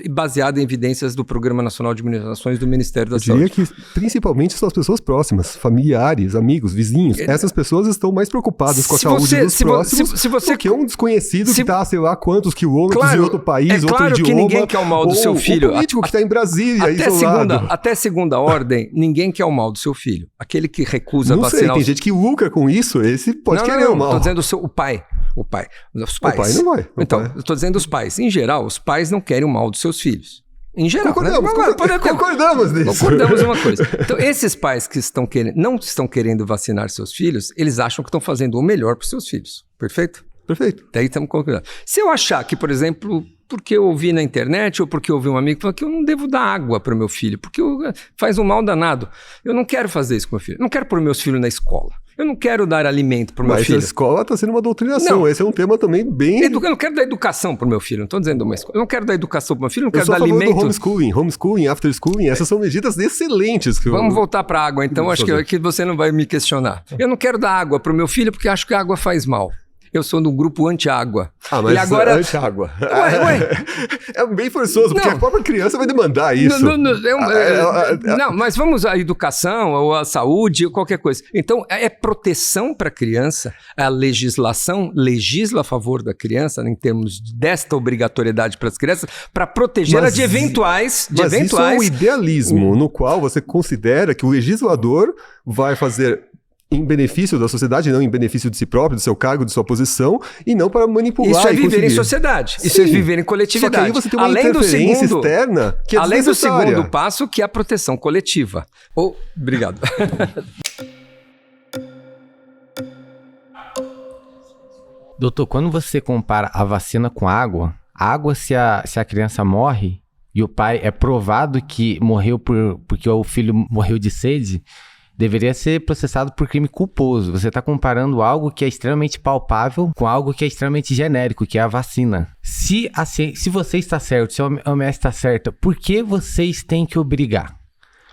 baseado em evidências do Programa Nacional de Imunizações do Ministério da Saúde? Eu diria que principalmente são as pessoas próximas, familiares, amigos, vizinhos. Essas pessoas estão mais preocupadas com a saúde dos próximos do que um desconhecido que está, sei lá, quantos quilômetros em outro país, outro idioma. Que ninguém quer o mal do seu filho. O político que está em Brasília, isolado. Até segunda ordem, ninguém quer o mal do seu filho. Aquele que recusa vacinar... Não sei, tem gente que lucra com isso, esse pode querer o mal. Estou dizendo o pai. Os pais. O pai não vai. Então, eu estou dizendo os pais. Em geral, os pais não querem o mal dos seus filhos. Em geral. Concordamos nisso. Concordamos uma coisa. Então, esses pais que não estão querendo vacinar seus filhos, eles acham que estão fazendo o melhor para os seus filhos. Perfeito? Perfeito. Daí estamos concordando. Se eu achar que, por exemplo, porque eu ouvi na internet ou porque eu ouvi um amigo falando que eu não devo dar água para o meu filho, porque faz um mal danado. Eu não quero fazer isso com o meu filho. Eu não quero pôr meus filhos na escola. Eu não quero dar alimento para o meu filho. Mas a escola está sendo uma doutrinação. Não. Esse é um tema também bem... Eu não quero dar educação para o meu filho. Não estou dizendo uma escola. Eu não quero dar educação para o meu filho. Não quero dar alimento. Eu sou a favor do homeschooling, after schooling. Essas são medidas excelentes. Vamos voltar para a água, então. Acho que você não vai me questionar. Eu não quero dar água para o meu filho porque acho que a água faz mal. Eu sou do grupo anti-água. Mas e agora... anti-água. É bem forçoso, porque a própria criança vai demandar isso. Não, mas vamos à educação, ou à saúde, ou qualquer coisa. Então, é proteção para a criança. A legislação legisla a favor da criança, em termos desta obrigatoriedade para as crianças, para protegê-la de eventuais... Isso é um idealismo, no qual você considera que o legislador vai fazer... em benefício da sociedade, não em benefício de si próprio, do seu cargo, de sua posição, e não para manipular. Isso é e viver conseguir. em sociedade, isso é viver em coletividade. Só que aí você tem uma além interferência externa que é além do desnecessária. segundo passo, que é a proteção coletiva. Obrigado. Doutor, quando você compara a vacina com a água, se a criança morre e o pai é provado que morreu porque o filho morreu de sede, deveria ser processado por crime culposo. Você está comparando algo que é extremamente palpável com algo que é extremamente genérico, que é a vacina. Se você está certo, se a OMS está certa, por que vocês têm que obrigar?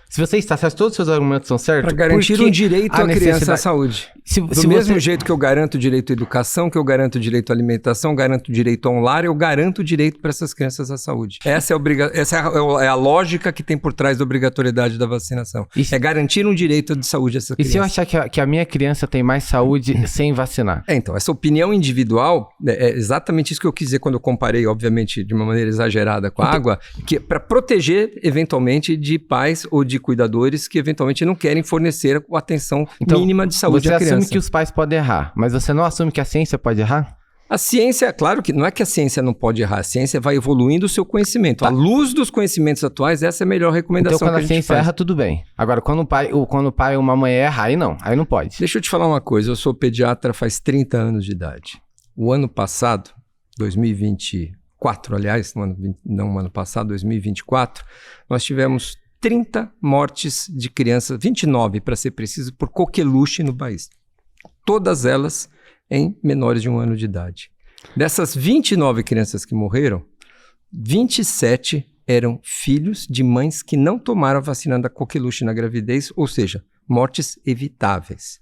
Se você está certo, todos os seus argumentos são certos. Para garantir um direito à criança à saúde. Do mesmo jeito que eu garanto o direito à educação, que eu garanto o direito à alimentação, garanto o direito a um lar, eu garanto o direito para essas crianças à saúde. Essa é a lógica que tem por trás da obrigatoriedade da vacinação. É garantir um direito de saúde a essa criança. E se eu achar que a minha criança tem mais saúde sem vacinar? Então, essa opinião individual, é exatamente isso que eu quis dizer quando eu comparei, obviamente, de uma maneira exagerada com a água, que é para proteger, eventualmente, de pais ou de cuidadores que, eventualmente, não querem fornecer a atenção mínima de saúde à criança. Você assume que os pais podem errar, mas você não assume que a ciência pode errar? A ciência, claro que não é que a ciência não pode errar, a ciência vai evoluindo o seu conhecimento. Tá. À luz dos conhecimentos atuais, essa é a melhor recomendação que a gente faz. Então, quando a ciência erra, tudo bem. Agora, quando o pai ou uma mãe erra, aí não pode. Deixa eu te falar uma coisa, eu sou pediatra faz 30 anos de idade. O ano passado, 2024, aliás, não o ano passado, 2024, nós tivemos 30 mortes de crianças, 29 para ser preciso, por coqueluche no país. Todas elas em menores de 1 ano de idade. Dessas 29 crianças que morreram, 27 eram filhos de mães que não tomaram a vacina da coqueluche na gravidez, ou seja, mortes evitáveis.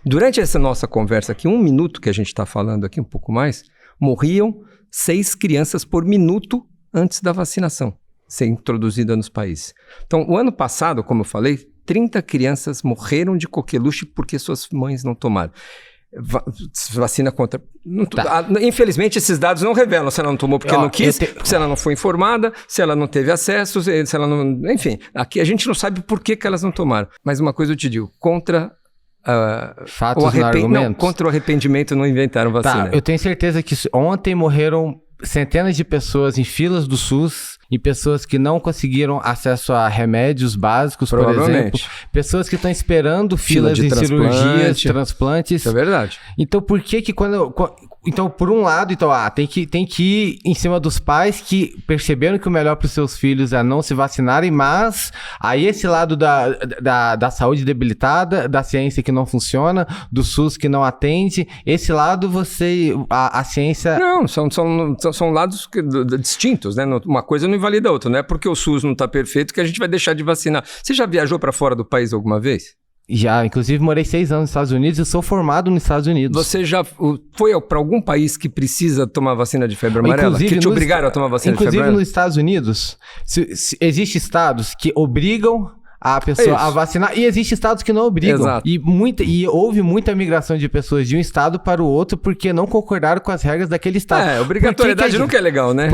Durante essa nossa conversa aqui, 1 minuto que a gente está falando aqui, um pouco mais, morriam 6 crianças por minuto antes da vacinação ser introduzida nos países. Então, o ano passado, como eu falei, 30 crianças morreram de coqueluche porque suas mães não tomaram. Vacina contra... Infelizmente, esses dados não revelam se ela não tomou porque não quis, se ela não foi informada, se ela não teve acesso, se ela não... Enfim, aqui a gente não sabe por que elas não tomaram. Mas uma coisa eu te digo, contra... fatos no argumento? Não, contra o arrependimento não inventaram vacina. Tá, eu tenho certeza que ontem morreram centenas de pessoas em filas do SUS e pessoas que não conseguiram acesso a remédios básicos, por exemplo. Pessoas que estão esperando filas de cirurgias, transplantes. Isso é verdade. Então, por que quando... Então, por um lado, tem que ir em cima dos pais que perceberam que o melhor para os seus filhos é não se vacinarem, mas aí esse lado da saúde debilitada, da ciência que não funciona, do SUS que não atende, esse lado a ciência... Não, são lados distintos, né? Uma coisa não invalida a outra, não é porque o SUS não está perfeito que a gente vai deixar de vacinar. Você já viajou para fora do país alguma vez? Já, inclusive morei 6 anos nos Estados Unidos e sou formado nos Estados Unidos. Você já foi para algum país que precisa tomar vacina de febre amarela? Que te obrigaram a tomar vacina de febre amarela? Inclusive nos Estados Unidos, existem estados que obrigam a pessoa a vacinar e existem estados que não obrigam. Exato. E houve muita migração de pessoas de um estado para o outro porque não concordaram com as regras daquele estado. Obrigatoriedade nunca é legal, né?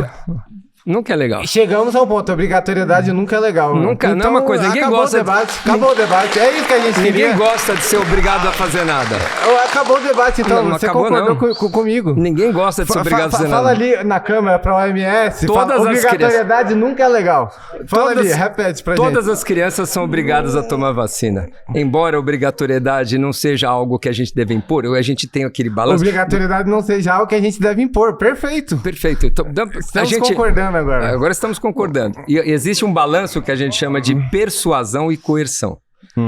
Nunca é legal. Chegamos ao ponto, a obrigatoriedade nunca é legal. Nunca, então, não é uma coisa, ninguém gosta... Acabou o debate, é isso que a gente queria. Ninguém gosta de ser obrigado a fazer nada. Acabou o debate, então, não você acabou, concordou comigo. Ninguém gosta de ser obrigado a fazer nada. Fala ali na câmera para a OMS, obrigatoriedade nunca é legal. Fala ali, repete pra gente. Todas as crianças são obrigadas a tomar vacina. Embora a obrigatoriedade não seja algo que a gente deve impor, a gente tem aquele balanço... Obrigatoriedade não seja algo que a gente deve impor, perfeito. Perfeito. Então, estamos concordando agora. Agora estamos concordando. E existe um balanço que a gente chama de persuasão e coerção.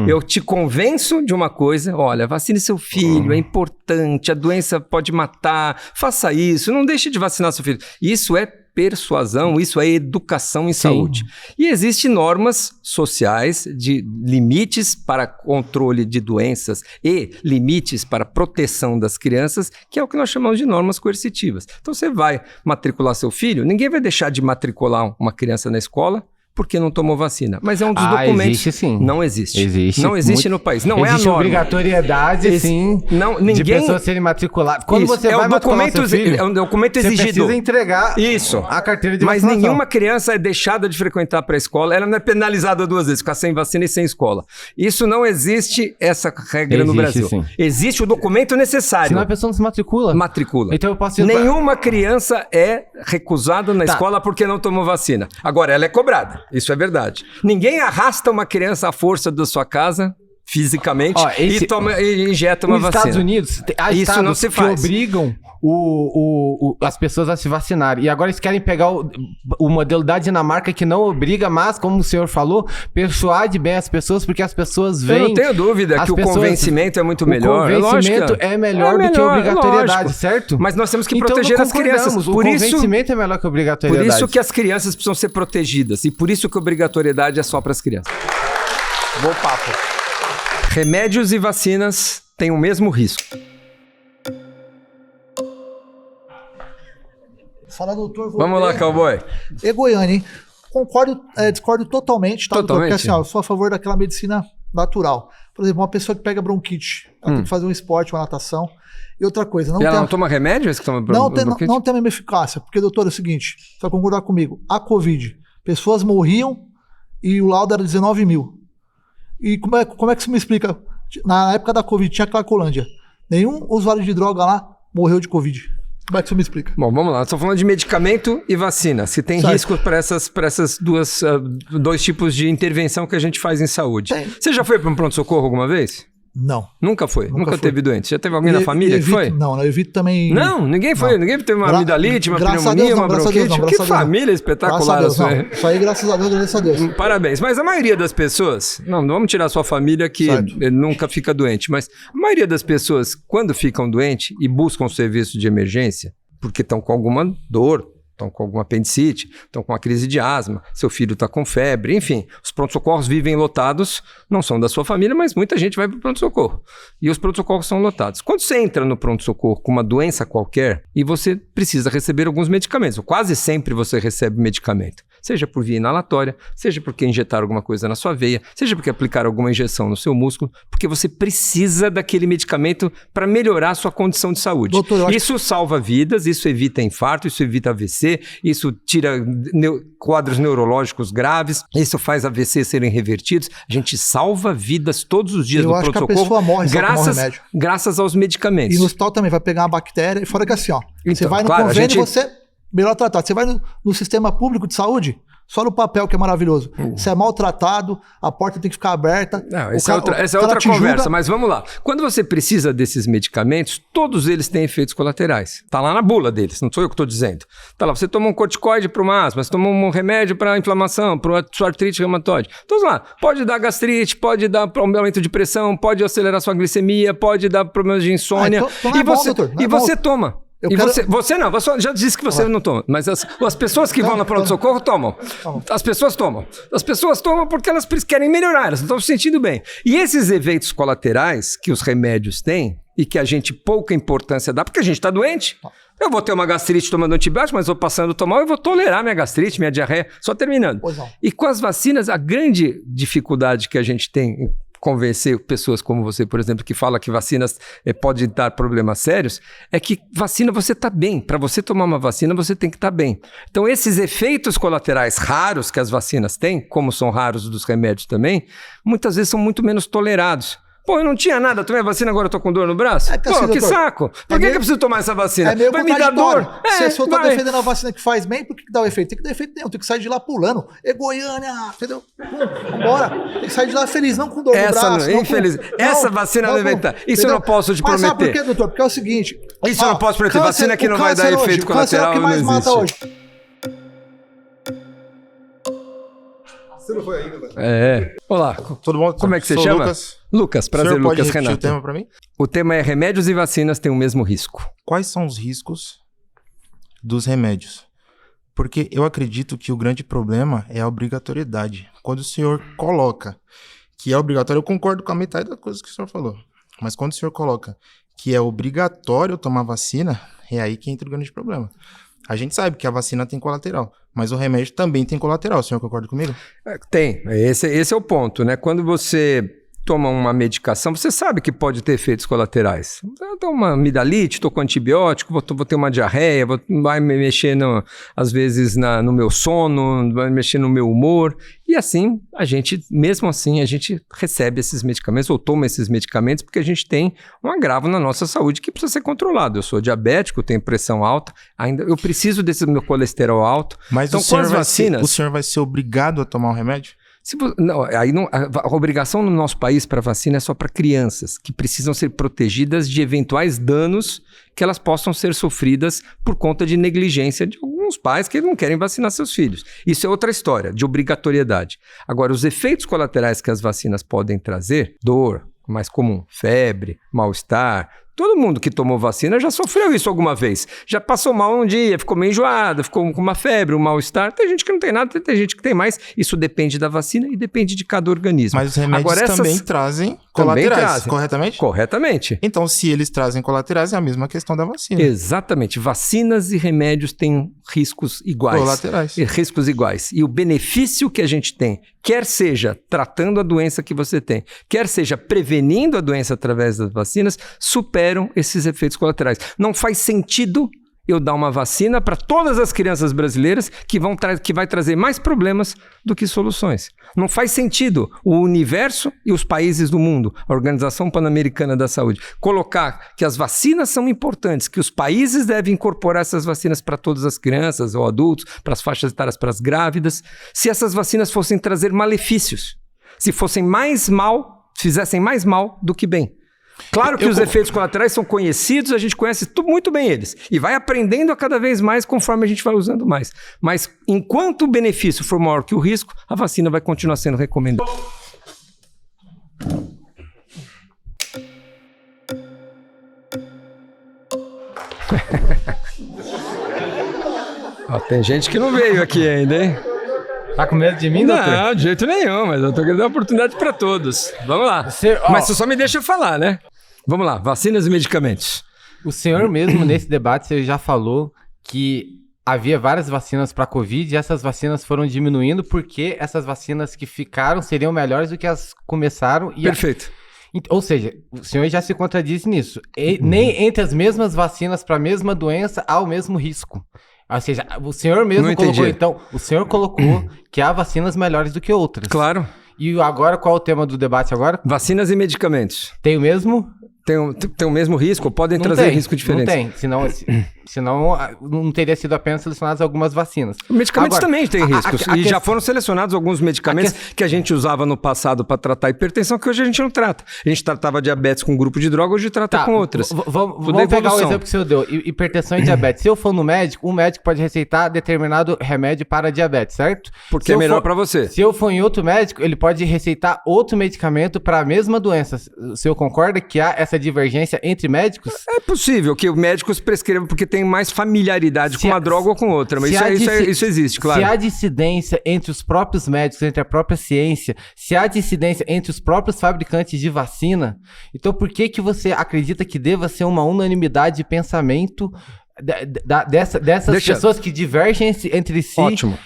Eu te convenço de uma coisa, olha, vacine seu filho, é importante, a doença pode matar, faça isso, não deixe de vacinar seu filho. Isso é persuasão, isso é educação em saúde. E existem normas sociais de limites para controle de doenças e limites para proteção das crianças, que é o que nós chamamos de normas coercitivas. Então você vai matricular seu filho, ninguém vai deixar de matricular uma criança na escola porque não tomou vacina. Mas é um dos documentos... Existe sim. Não existe. Existe. Não existe no país. Não existe é a norma. obrigatoriedade, sim, não, ninguém... de pessoas serem matriculadas. Quando Isso, você vai matricular seu filho, é um documento você exigido. precisa entregar Isso. a carteira de Mas vacinação. nenhuma criança é deixada de frequentar para a escola, ela não é penalizada 2 vezes, ficar sem vacina e sem escola. Isso não existe, essa regra no Brasil. Sim. Existe o documento necessário. Senão a pessoa não se matricula. Matricula. Então eu posso ir Nenhuma criança é recusada na escola porque não tomou vacina. Agora, ela é cobrada. Isso é verdade. Ninguém arrasta uma criança à força da sua casa, fisicamente, e injeta uma vacina. Nos Estados Unidos, há Isso estados não se que faz. obrigam as pessoas a se vacinarem. E agora eles querem pegar o modelo da Dinamarca, que não obriga, mas, como o senhor falou, persuade bem as pessoas, porque as pessoas veem... Eu não tenho dúvida que o convencimento é muito melhor. O convencimento é melhor do que a obrigatoriedade, certo? Mas nós temos que então, proteger as crianças. O convencimento é melhor que a obrigatoriedade. Por isso que as crianças precisam ser protegidas. E por isso que a obrigatoriedade é só para as crianças. Bom papo. Remédios e vacinas têm o mesmo risco. Fala, doutor. Vamos lá, cowboy. E Goiânia, hein? Discordo totalmente, tá, doutor? Porque assim, ó, eu sou a favor daquela medicina natural. Por exemplo, uma pessoa que pega bronquite, ela tem que fazer um esporte, uma natação. E outra coisa, ela não toma remédio? Não tem a mesma eficácia. Porque, doutor, é o seguinte, você vai concordar comigo. A Covid, pessoas morriam e o laudo era 19 mil. E como é que você me explica? Na época da Covid, tinha Cracolândia. Nenhum usuário de droga lá morreu de Covid. Como é que você me explica? Bom, vamos lá. Estou falando de medicamento e vacina. Se tem risco para essas dois tipos de intervenção que a gente faz em saúde. Tem. Você já foi para um pronto-socorro alguma vez? Não. Nunca foi? Nunca fui. Teve doente? Já teve alguém na família que foi? Não, eu evito também... Não, ninguém foi. Não. Ninguém teve uma amidalite, uma Graças pneumonia, a Deus, não, uma graças a Deus, bronquite. não, Que graças a Deus. família espetacular. Graças a Deus, não. Isso aí, graças a Deus, graças a Deus. Parabéns. Mas a maioria das pessoas... Não vamos tirar a sua família que nunca fica doente. Mas a maioria das pessoas, quando ficam doentes e buscam um serviço de emergência, porque estão com alguma dor, estão com alguma apendicite, estão com uma crise de asma, seu filho está com febre, enfim. Os pronto-socorros vivem lotados, não são da sua família, mas muita gente vai para o pronto-socorro. E os pronto-socorros são lotados. Quando você entra no pronto-socorro com uma doença qualquer e você precisa receber alguns medicamentos, quase sempre você recebe medicamento. Seja por via inalatória, seja porque injetaram alguma coisa na sua veia, seja porque aplicaram alguma injeção no seu músculo, porque você precisa daquele medicamento para melhorar a sua condição de saúde. Doutor, isso salva vidas, isso evita infarto, isso evita AVC, isso tira quadros neurológicos graves, isso faz AVC serem revertidos. A gente salva vidas todos os dias no pronto-socorro. Eu acho que a pessoa morre sem tomar remédio. Graças aos medicamentos. E no hospital também vai pegar uma bactéria, e fora que assim, ó, então, você vai no convênio e você... Melhor tratado. Você vai no sistema público de saúde, só no papel que é maravilhoso. Você é maltratado, a porta tem que ficar aberta. Não, essa é outra conversa, mas vamos lá. Quando você precisa desses medicamentos, todos eles têm efeitos colaterais. Tá lá na bula deles, não sou eu que estou dizendo. Tá lá, você toma um corticoide para uma asma, você toma um remédio para inflamação, para sua artrite reumatoide. Então, lá, pode dar gastrite, pode dar aumento de pressão, pode acelerar sua glicemia, pode dar problemas de insônia. Você toma. Você não, você já disse que você não toma, mas as pessoas que vão no pronto-socorro tomam. As pessoas tomam. As pessoas tomam porque elas querem melhorar, elas não estão se sentindo bem. E esses efeitos colaterais que os remédios têm e que a gente pouca importância dá, porque a gente está doente. Eu vou ter uma gastrite tomando antibiótico, mas vou passando a tomar e vou tolerar minha gastrite, minha diarreia, só terminando. E com as vacinas, a grande dificuldade que a gente tem em convencer pessoas como você, por exemplo, que fala que vacinas podem dar problemas sérios, é que vacina você está bem. Para você tomar uma vacina, você tem que estar bem. Então, esses efeitos colaterais raros que as vacinas têm, como são raros os dos remédios também, muitas vezes são muito menos tolerados. Pô, eu não tinha nada, tomei a vacina, agora eu tô com dor no braço? Assim, Pô, que doutor, saco! Por que eu preciso tomar essa vacina? Vai me dar dor? Se a pessoa tá vai. defendendo a vacina que faz bem, por que dá o efeito? Tem que dar efeito nenhum, tem que sair de lá pulando. Goiânia, entendeu? Vambora. Tem que sair de lá feliz, não com dor no braço. Infeliz. Essa vacina não inventar. Isso eu não posso te prometer. Mas sabe por quê, doutor? Porque é o seguinte... Isso eu não posso prometer. Vacina que não vai dar efeito colateral não existe. O que mais mata hoje? Você não foi ainda, né? Olá. Tudo bom? Como é que você Sou chama? Lucas. Prazer, o senhor pode Lucas repetir Renato. o tema para mim? O tema é remédios e vacinas têm o mesmo risco. Quais são os riscos dos remédios? Porque eu acredito que o grande problema é a obrigatoriedade. Quando o senhor coloca que é obrigatório, eu concordo com a metade das coisas que o senhor falou. Mas quando o senhor coloca que é obrigatório tomar vacina, é aí que entra o grande problema. A gente sabe que a vacina tem colateral, Mas o remédio também tem colateral, o senhor concorda comigo? Tem, esse é o ponto, né? Quando você toma uma medicação, você sabe que pode ter efeitos colaterais. Eu dou uma amidalite, tô com antibiótico, vou ter uma diarreia, vai me mexer, às vezes, no meu sono, vai mexer no meu humor. E assim, mesmo assim, a gente recebe esses medicamentos ou toma esses medicamentos porque a gente tem um agravo na nossa saúde que precisa ser controlado. Eu sou diabético, tenho pressão alta, eu preciso desse meu colesterol alto. Mas então, o senhor vai ser obrigado a tomar um remédio? A obrigação no nosso país para vacina é só para crianças que precisam ser protegidas de eventuais danos que elas possam ser sofridas por conta de negligência de alguns pais que não querem vacinar seus filhos. Isso é outra história, de obrigatoriedade. Agora, os efeitos colaterais que as vacinas podem trazer, dor, mais comum, febre, mal-estar. Todo mundo que tomou vacina já sofreu isso alguma vez. Já passou mal um dia, ficou meio enjoado, ficou com uma febre, um mal-estar. Tem gente que não tem nada, tem gente que tem mais. Isso depende da vacina e depende de cada organismo. Mas os remédios também trazem colaterais, corretamente? Corretamente. Então, se eles trazem colaterais, é a mesma questão da vacina. Exatamente. Vacinas e remédios têm riscos iguais. Colaterais. Riscos iguais. E o benefício que a gente tem, quer seja tratando a doença que você tem, quer seja prevenindo a doença através das vacinas, superam esses efeitos colaterais. Não faz sentido eu dar uma vacina para todas as crianças brasileiras que vai trazer mais problemas do que soluções. Não faz sentido o universo e os países do mundo, a Organização Pan-Americana da Saúde, colocar que as vacinas são importantes, que os países devem incorporar essas vacinas para todas as crianças ou adultos, para as faixas etárias, para as grávidas, se essas vacinas fossem trazer malefícios, se fossem fizessem mais mal do que bem. Claro que os efeitos colaterais são conhecidos, a gente conhece muito bem eles. E vai aprendendo a cada vez mais conforme a gente vai usando mais. Mas enquanto o benefício for maior que o risco, a vacina vai continuar sendo recomendada. Tem gente que não veio aqui ainda, hein? Tá com medo de mim, doutor? Não, de jeito nenhum, mas eu tô querendo dar oportunidade para todos. Vamos lá. Mas você só me deixa falar, né? Vamos lá, vacinas e medicamentos. O senhor mesmo, nesse debate, você já falou que havia várias vacinas para Covid e essas vacinas foram diminuindo porque essas vacinas que ficaram seriam melhores do que as começaram. Perfeito. Ou seja, o senhor já se contradiz nisso. Nem entre as mesmas vacinas para a mesma doença há o mesmo risco. Ou seja, o senhor mesmo colocou que há vacinas melhores do que outras. Claro. E agora, qual é o tema do debate agora? Vacinas e medicamentos. Tem o mesmo? Tem o mesmo risco ou podem trazer risco diferente? Não tem, senão não teria sido apenas selecionadas algumas vacinas. Medicamentos também têm riscos. Já foram selecionados alguns medicamentos que a gente usava no passado para tratar hipertensão, que hoje a gente não trata. A gente tratava diabetes com um grupo de droga, hoje trata com outras. Vamos pegar o exemplo que o senhor deu, hipertensão e diabetes. Se eu for no médico, o médico pode receitar determinado remédio para diabetes, certo? Porque é melhor para você. Se eu for em outro médico, ele pode receitar outro medicamento para a mesma doença. O senhor concorda que há essa divergência entre médicos? É possível que os médicos prescrevam porque tem mais familiaridade com uma droga ou com outra, mas isso existe, claro. Se há dissidência entre os próprios médicos, entre a própria ciência, se há dissidência entre os próprios fabricantes de vacina, então por que você acredita que deva ser uma unanimidade de pensamento dessas pessoas que divergem entre si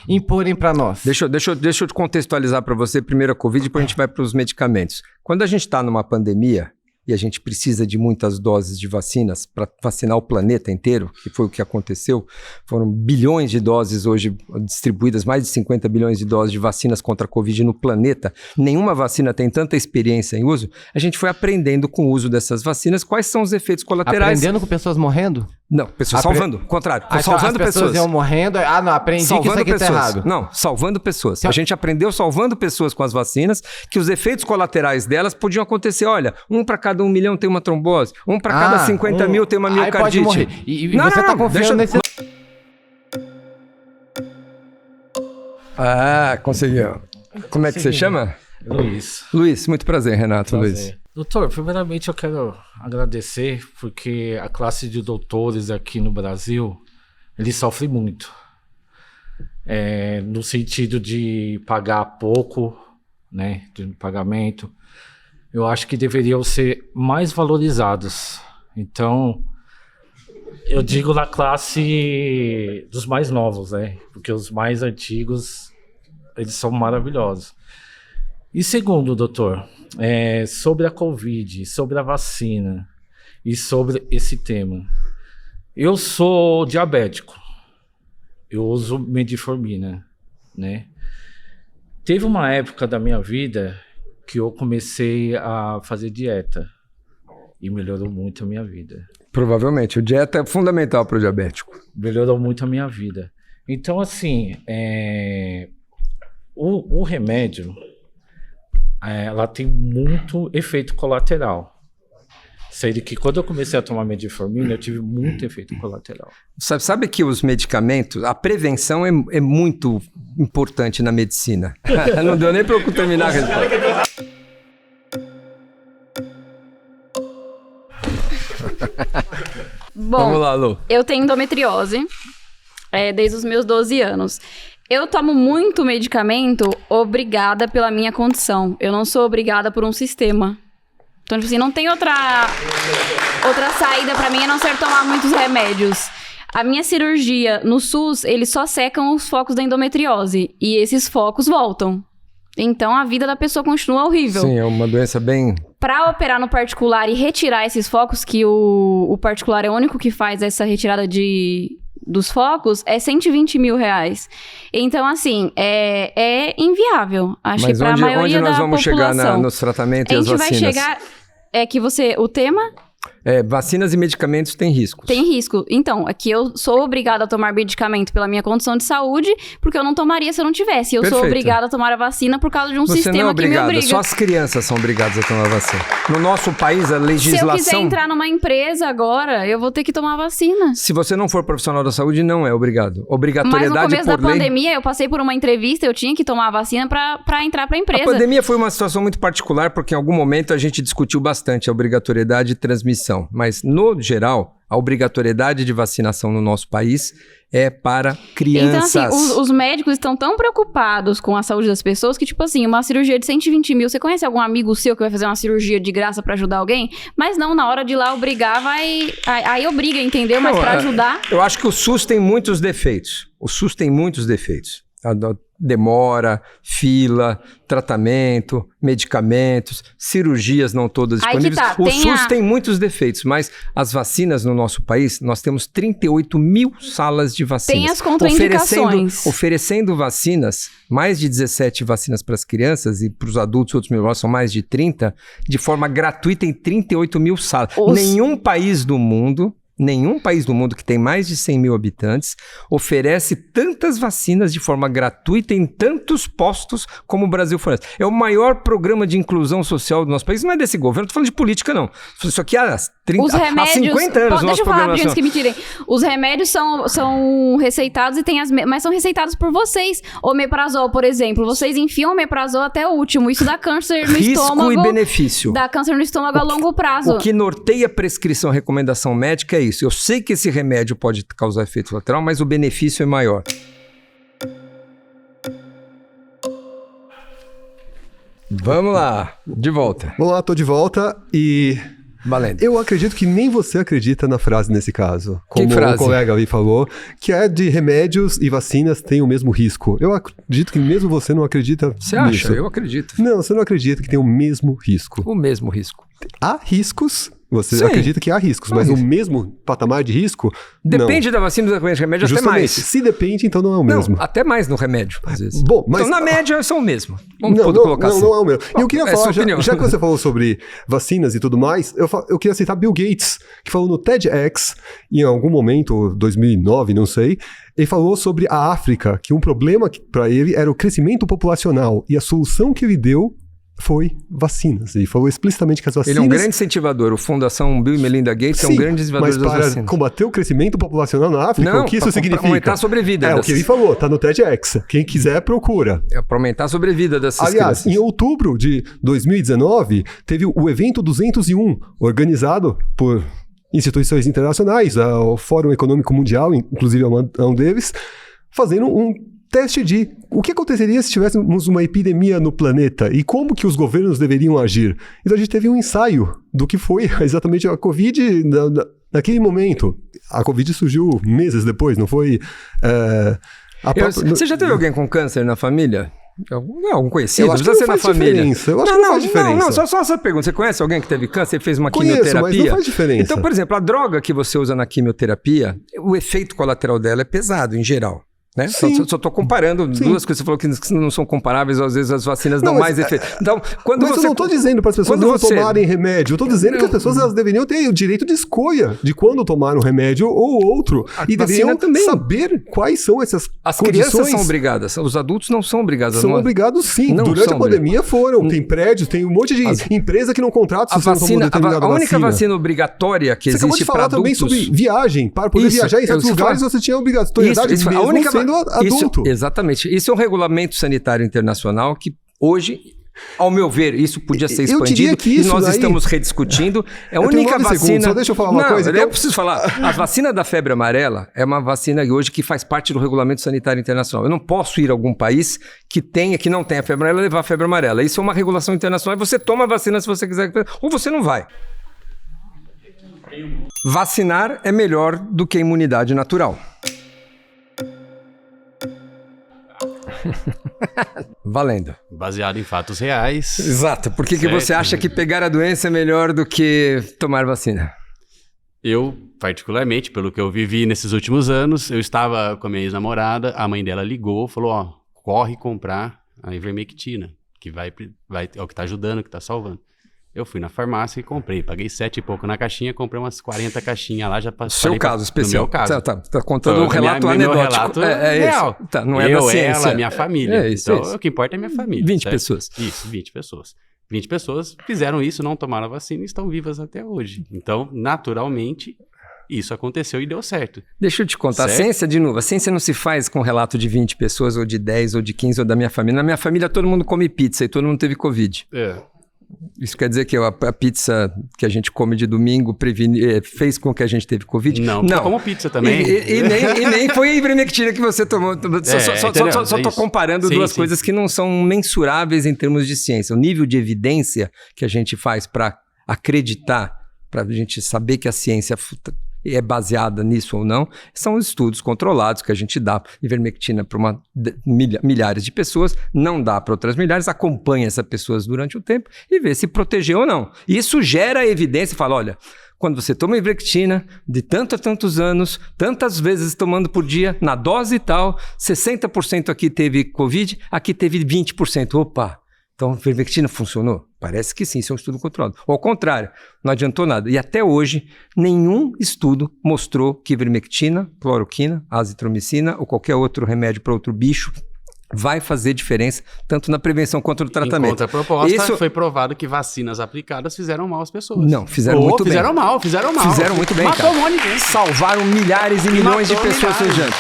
imporem para nós? Deixa eu te contextualizar para você primeiro a Covid, depois a gente vai para os medicamentos. Quando a gente está numa pandemia, e a gente precisa de muitas doses de vacinas para vacinar o planeta inteiro, que foi o que aconteceu. Foram bilhões de doses hoje distribuídas, mais de 50 bilhões de doses de vacinas contra a Covid no planeta. Nenhuma vacina tem tanta experiência em uso. A gente foi aprendendo com o uso dessas vacinas quais são os efeitos colaterais. Aprendendo com pessoas morrendo? Não, pessoas salvando, ao contrário. Salvando as pessoas iam morrendo, aprendi salvando que isso aqui tá errado. Não, salvando pessoas. A gente aprendeu salvando pessoas com as vacinas, que os efeitos colaterais delas podiam acontecer. Olha, um para cada 1 milhão tem uma trombose, um para cada 50 mil tem uma miocardite. Aí pode morrer. E você tá confiando nesse... Conseguiu. Como é que você chama? Luiz. Luiz, muito prazer, Renato. Luiz. Doutor, primeiramente eu quero agradecer porque a classe de doutores aqui no Brasil, eles sofrem muito. No sentido de pagar pouco, né, de pagamento. Eu acho que deveriam ser mais valorizados. Então, Eu digo na classe dos mais novos, né? Porque os mais antigos, eles são maravilhosos. E segundo, doutor, sobre a Covid, sobre a vacina e sobre esse tema. Eu sou diabético. Eu uso metformina, né? Teve uma época da minha vida que eu comecei a fazer dieta e melhorou muito a minha vida. Provavelmente. A dieta é fundamental para o diabético. Melhorou muito a minha vida. Então, assim, o remédio, ela tem muito efeito colateral. Sei que quando eu comecei a tomar metformina, eu tive muito efeito colateral. Sabe que os medicamentos, a prevenção é muito importante na medicina. Não deu nem para eu terminar a resposta. Bom, vamos lá, Lu. Eu tenho endometriose desde os meus 12 anos. Eu tomo muito medicamento obrigada pela minha condição. Eu não sou obrigada por um sistema. Então, tipo assim, não tem outra saída pra mim a não ser tomar muitos remédios. A minha cirurgia no SUS, eles só secam os focos da endometriose. E esses focos voltam. Então, a vida da pessoa continua horrível. Sim, é uma doença bem... Pra operar no particular e retirar esses focos, que o particular é o único que faz essa retirada dos focos, é 120 mil reais. Então, assim, é inviável. Acho que pra maioria da população. Mas onde nós vamos chegar nos tratamentos e as vacinas? A gente vai chegar... o tema... vacinas e medicamentos têm riscos. Tem risco. Então, aqui eu sou obrigada a tomar medicamento pela minha condição de saúde, porque eu não tomaria se eu não tivesse. Eu sou obrigada a tomar a vacina por causa de um sistema que me obriga. Só as crianças são obrigadas a tomar a vacina. No nosso país, a legislação... Se eu quiser entrar numa empresa agora, eu vou ter que tomar vacina. Se você não for profissional da saúde, não é obrigado. Obrigatoriedade por lei... Mas no começo da pandemia, eu passei por uma entrevista, eu tinha que tomar a vacina pra entrar pra empresa. A pandemia foi uma situação muito particular, porque em algum momento a gente discutiu bastante a obrigatoriedade de transmissão. Mas, no geral, a obrigatoriedade de vacinação no nosso país é para crianças. Então, assim, os médicos estão tão preocupados com a saúde das pessoas que, tipo assim, uma cirurgia de 120 mil, você conhece algum amigo seu que vai fazer uma cirurgia de graça pra ajudar alguém? Mas não, na hora de ir lá obrigar, aí obriga, entendeu? Mas pra ajudar... Eu acho que o SUS tem muitos defeitos. Demora, fila, tratamento, medicamentos, cirurgias não todas disponíveis. O SUS tem muitos defeitos, mas as vacinas no nosso país, nós temos 38 mil salas de vacinas. Tem as contraindicações. Oferecendo vacinas, mais de 17 vacinas para as crianças e para os adultos, outros mil, são mais de 30, de forma gratuita em 38 mil salas. Nenhum país do mundo que tem mais de 100 mil habitantes oferece tantas vacinas de forma gratuita em tantos postos como o Brasil fornece. É o maior programa de inclusão social do nosso país. Não é desse governo, não estou falando de política, não. Isso aqui há 50 anos. Deixa eu falar rapidinho antes que me tirem. Os remédios são receitados mas são receitados por vocês. Omeprazol, por exemplo. Vocês enfiam omeprazol até o último. Isso dá câncer no estômago. Risco e benefício. Dá câncer no estômago a longo prazo. O que norteia a prescrição e recomendação médica é isso. Eu sei que esse remédio pode causar efeito colateral, mas o benefício é maior. Vamos lá, de volta. Vamos lá, tô de volta e... Valendo. Eu acredito que nem você acredita na frase nesse caso. Como que frase? O colega ali falou, que é de remédios e vacinas têm o mesmo risco. Eu acredito que mesmo você não acredita nisso. Você acha? Eu acredito. Não, você não acredita que tem o mesmo risco. O mesmo risco. Há riscos... Você Sim. acredita que há riscos, mas o mesmo patamar de risco, depende não. da vacina e do remédio. Justamente, até mais. Se depende, então não é o mesmo. Não, até mais no remédio, às vezes. Bom, mas... Então, na média, são o mesmo. Vamos colocar assim. Não é o mesmo. E eu queria falar, já que você falou sobre vacinas e tudo mais, eu queria citar Bill Gates, que falou no TEDx, em algum momento, 2009, não sei, ele falou sobre a África, que um problema para ele era o crescimento populacional, e a solução que ele deu foi vacinas. Ele falou explicitamente que as vacinas... Ele é um grande incentivador. O Fundação Bill e Melinda Gates é um grande incentivador das vacinas. Mas para combater o crescimento populacional na África, o que isso significa? Aumentar a sobrevida. O que ele falou, tá no TEDx. Quem quiser, procura. É para aumentar a sobrevida dessas crianças. Em outubro de 2019, teve o evento 201, organizado por instituições internacionais, o Fórum Econômico Mundial, inclusive é um deles, fazendo um teste de o que aconteceria se tivéssemos uma epidemia no planeta e como que os governos deveriam agir. Então a gente teve um ensaio do que foi exatamente a Covid Naquele momento, a Covid surgiu meses depois, não foi... Você já teve alguém com câncer na família? Algum conhecido? Eu acho que não faz diferença. Eu acho que não faz diferença. Só essa pergunta. Você conhece alguém que teve câncer e fez uma Conheço, quimioterapia? mas não faz diferença. Então, por exemplo, a droga que você usa na quimioterapia, o efeito colateral dela é pesado, em geral. Né? Só estou comparando duas coisas. Você falou que não são comparáveis, às vezes as vacinas dão mais efeito. Então, mas eu não estou dizendo para as pessoas não tomarem remédio. Eu estou dizendo que as pessoas elas deveriam ter o direito de escolha de quando tomar um remédio ou outro. E deveriam também saber quais são essas As condições. Crianças são obrigadas, os adultos não são obrigados. São obrigados sim. Durante a pandemia foram. Tem prédios, tem um monte de empresa que não contrata se você não tomou determinada vacina. A única vacina obrigatória que existe para adultos... Você acabou de falar também sobre viagem. Para poder viajar em certos lugares você tinha obrigatoriedade mesmo sendo adulto. Exatamente. Isso é um regulamento sanitário internacional que hoje, ao meu ver, isso podia ser expandido e nós estamos rediscutindo. É a única vacina... Só deixa eu falar uma coisa. Eu preciso falar. A vacina da febre amarela é uma vacina hoje que faz parte do regulamento sanitário internacional. Eu não posso ir a algum país que não tenha febre amarela e levar a febre amarela. Isso é uma regulação internacional e você toma a vacina se você quiser ou você não vai. Vacinar é melhor do que a imunidade natural. Valendo. Baseado em fatos reais. Exato. Por que você acha que pegar a doença é melhor do que tomar vacina? Eu, particularmente, pelo que eu vivi nesses últimos anos, eu estava com a minha ex-namorada, a mãe dela ligou, falou, corre comprar a ivermectina, que é o que está ajudando, que está salvando. Eu fui na farmácia e comprei. Paguei 7 e pouco na caixinha, comprei umas 40 caixinhas lá. Já Seu caso especial. No meu caso. Tá contando um relato anedótico. Meu relato real. Tá, não é da ciência. Ela, minha família. Então, o que importa é minha família. 20 pessoas. Isso, 20 pessoas. 20 pessoas fizeram isso, não tomaram a vacina e estão vivas até hoje. Então, naturalmente, isso aconteceu e deu certo. Deixa eu te contar. A ciência, de novo, a ciência não se faz com relato de 20 pessoas, ou de 10, ou de 15, ou da minha família. Na minha família, todo mundo come pizza e todo mundo teve Covid. Isso quer dizer que a pizza que a gente come de domingo fez com que a gente teve Covid? Não. Como pizza também. E nem foi a ivermectina que você tomou. Só estou comparando duas coisas que não são mensuráveis em termos de ciência. O nível de evidência que a gente faz para acreditar, para a gente saber que a ciência é baseada nisso ou não, são estudos controlados que a gente dá ivermectina para milhares de pessoas, não dá para outras milhares, acompanha essas pessoas durante o tempo e vê se protegeu ou não. Isso gera evidência e fala, olha, quando você toma ivermectina de tanto a tantos anos, tantas vezes tomando por dia, na dose tal, 60% aqui teve Covid, aqui teve 20%. Opa! Então, a ivermectina funcionou? Parece que sim, isso é um estudo controlado. Ou ao contrário, não adiantou nada. E até hoje, nenhum estudo mostrou que ivermectina, cloroquina, azitromicina ou qualquer outro remédio para outro bicho vai fazer diferença tanto na prevenção quanto no tratamento. Em contraproposta, foi provado que vacinas aplicadas fizeram mal às pessoas. Não, fizeram muito bem. Fizeram mal. Fizeram muito bem, Matou um monte de gente. Salvaram milhares e milhões de pessoas.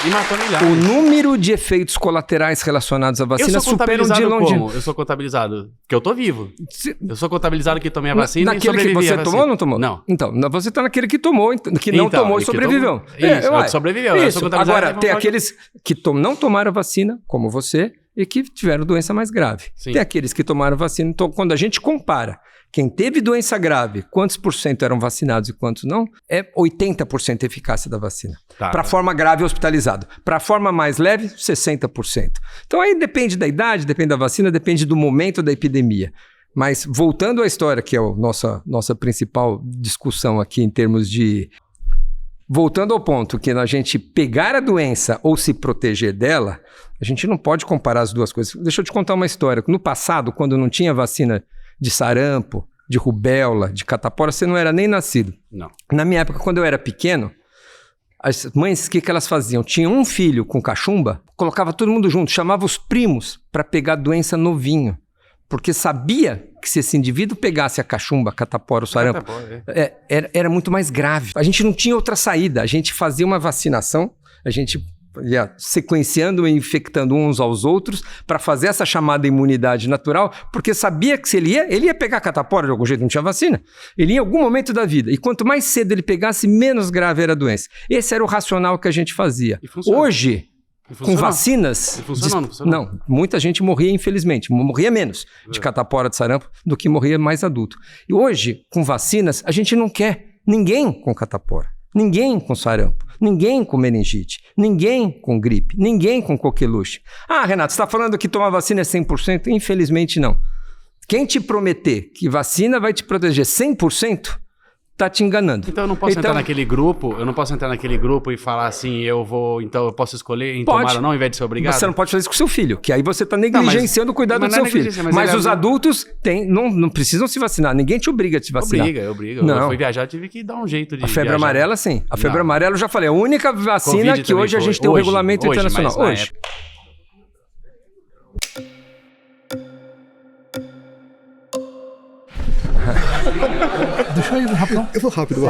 E matou milhares. O número de efeitos colaterais relacionados à vacina superam de longe. Eu sou contabilizado porque eu tô vivo. Eu sou contabilizado que tomei a vacina e sobrevivi que você à vacina. Tomou ou não tomou? Não. Então, você tá naquele que tomou, que não tomou e sobreviveu. Sobreviveu. Isso. Agora, tem aqueles que não tomaram a vacina, como você, e que tiveram doença mais grave. Sim. Tem aqueles que tomaram vacina. Então, quando a gente compara quem teve doença grave, quantos por cento eram vacinados e quantos não, é 80% a eficácia da vacina. Para forma grave, hospitalizado. Para forma mais leve, 60%. Então, aí depende da idade, depende da vacina, depende do momento da epidemia. Mas, voltando à história, que é a nossa principal discussão aqui em termos de... Voltando ao ponto que a gente pegar a doença ou se proteger dela, a gente não pode comparar as duas coisas. Deixa eu te contar uma história. No passado, quando não tinha vacina de sarampo, de rubéola, de catapora, você não era nem nascido. Não. Na minha época, quando eu era pequeno, as mães, o que elas faziam? Tinha um filho com cachumba, colocava todo mundo junto, chamava os primos para pegar a doença novinho. Porque sabia que se esse indivíduo pegasse a cachumba, a catapora, o sarampo, era muito mais grave. A gente não tinha outra saída. A gente fazia uma vacinação, a gente ia sequenciando e infectando uns aos outros para fazer essa chamada imunidade natural, porque sabia que se ele ia pegar a catapora de algum jeito, não tinha vacina. Ele ia em algum momento da vida. E quanto mais cedo ele pegasse, menos grave era a doença. Esse era o racional que a gente fazia. Hoje... Com vacinas... Não, muita gente morria, infelizmente. Morria menos de catapora, de sarampo, do que morria mais adulto. E hoje, com vacinas, a gente não quer ninguém com catapora. Ninguém com sarampo, ninguém com meningite, ninguém com gripe, ninguém com coqueluche. Ah, Renato, você está falando que tomar vacina é 100%? Infelizmente não. Quem te prometer que vacina vai te proteger 100%, tá te enganando. Então eu não posso entrar naquele grupo, e falar assim, eu posso escolher em tomar ou não, ao invés de ser obrigado? Você não pode fazer isso com seu filho, que aí você tá negligenciando o cuidado do seu filho. Mas os adultos não precisam se vacinar, ninguém te obriga a te vacinar. Obriga. Não. Eu fui viajar, tive que dar um jeito de A febre viajar. amarela, sim. A febre amarela, eu já falei, a única vacina Covid que hoje a gente tem um regulamento internacional. Hoje. Deixa eu ir rapidão. Eu vou rápido.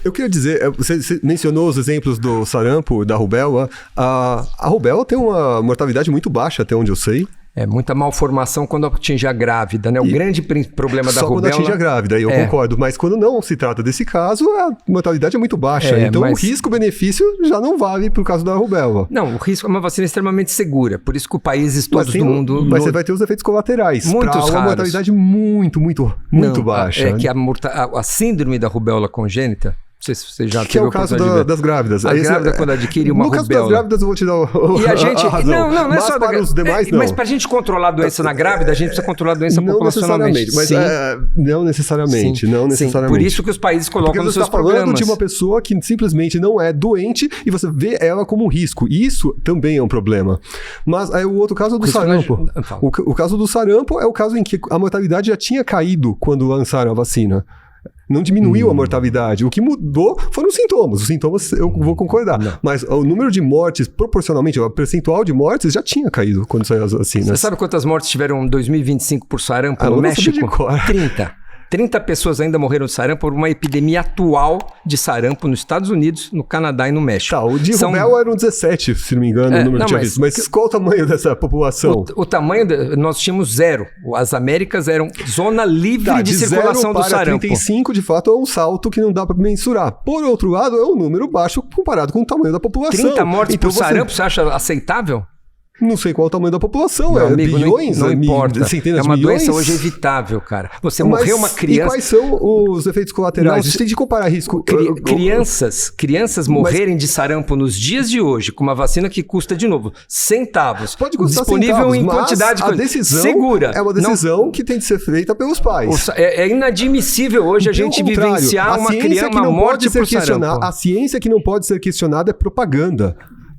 Eu queria dizer, você mencionou os exemplos do sarampo, da rubéola. A rubéola tem uma mortalidade muito baixa, até onde eu sei. É muita malformação quando atinge a grávida, né? O grande problema da rubéola... Só quando atinge a grávida, eu concordo. Mas quando não se trata desse caso, a mortalidade é muito baixa. Então o risco-benefício já não vale pro caso da rubéola. Não, o risco é uma vacina extremamente segura. Por isso que países todos do mundo... Mas você vai ter os efeitos colaterais. Muitos raros. Uma mortalidade muito baixa. É que a síndrome da rubéola congênita... Não sei se você já teve que é o caso das grávidas. A grávida, quando adquire uma rubéola... No caso das grávidas, eu vou te dar e a gente, a razão. Não é só para os demais, não. Mas para a gente controlar a doença na grávida, a gente precisa controlar a doença populacionalmente. Não necessariamente. Por isso que os países colocam nos seus programas. Porque você está falando de uma pessoa que simplesmente não é doente e você vê ela como um risco. E isso também é um problema. Mas aí o outro caso do sarampo. O caso do sarampo é o caso em que a mortalidade já tinha caído quando lançaram a vacina. Não diminuiu a mortalidade. O que mudou foram os sintomas. Os sintomas eu vou concordar. Não. Mas o número de mortes, proporcionalmente, o percentual de mortes já tinha caído quando saiu as vacinas. Você sabe quantas mortes tiveram em 2025 por sarampo no México? 30 pessoas ainda morreram de sarampo por uma epidemia atual de sarampo nos Estados Unidos, no Canadá e no México. Tá, o de rubéola eram 17, se não me engano, o número que tinha visto. Mas qual o tamanho dessa população? O tamanho, nós tínhamos 0. As Américas eram zona livre de circulação do sarampo. 35, de fato, é um salto que não dá para mensurar. Por outro lado, é um número baixo comparado com o tamanho da população. 30 mortes por sarampo, você acha aceitável? Não sei qual é o tamanho da população, bilhões? Não importa. Centenas de milhões? É uma doença hoje evitável, cara. Você morreu uma criança... E quais são os efeitos colaterais? A gente tem de comparar risco... Crianças morrerem de sarampo nos dias de hoje, com uma vacina que custa, de novo, centavos. Pode custar disponível centavos, em quantidade a decisão segura. É uma decisão que tem de ser feita pelos pais. É inadmissível hoje a gente vivenciar uma morte por sarampo. A ciência que não pode ser questionada é propaganda.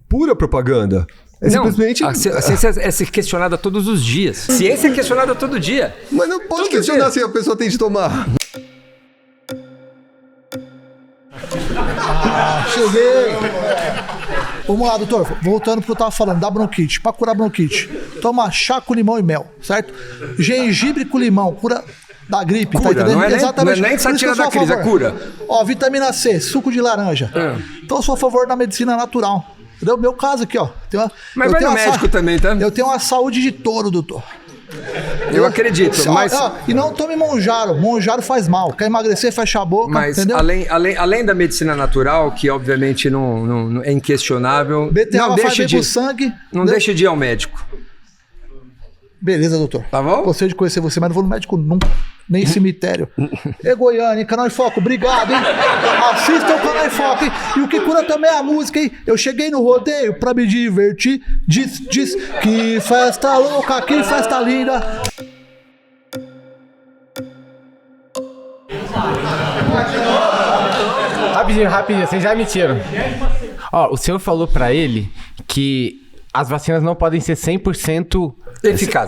Pura propaganda. Simplesmente... A ciência é ser questionada todos os dias. Ciência é questionada todo dia. Mas não pode questionar se a pessoa tem de tomar. Cheguei. Vamos lá, doutor. Voltando pro que eu tava falando, da bronquite. Pra curar bronquite, toma chá com limão e mel, certo? Gengibre com limão, cura da gripe, cura, tá entendendo? Não é exatamente. Nem tira da crise, é cura. Ó, vitamina C, suco de laranja. Então eu sou a favor da medicina natural. Entendeu? Meu caso aqui, ó. Mas vai no médico também, tá? Eu tenho uma saúde de touro, doutor. Eu acredito, mas... E não tome Monjaro. Monjaro faz mal. Quer emagrecer, fecha a boca, mas entendeu? Além da medicina natural, que obviamente não é inquestionável... Beterraba faz bem pro sangue. Não deixe de ir ao médico. Beleza, doutor. Tá bom? Gostei de conhecer você, mas não vou no médico nunca. Nem cemitério. Goiânia, Canal em Foco, obrigado, hein? Assista o Canal em Foco, hein? E o que cura também é a música, hein? Eu cheguei no rodeio pra me divertir. Diz, que festa louca, que festa linda. Rapidinho, vocês já mentiram. Ó, o senhor falou pra ele que as vacinas não podem ser 100%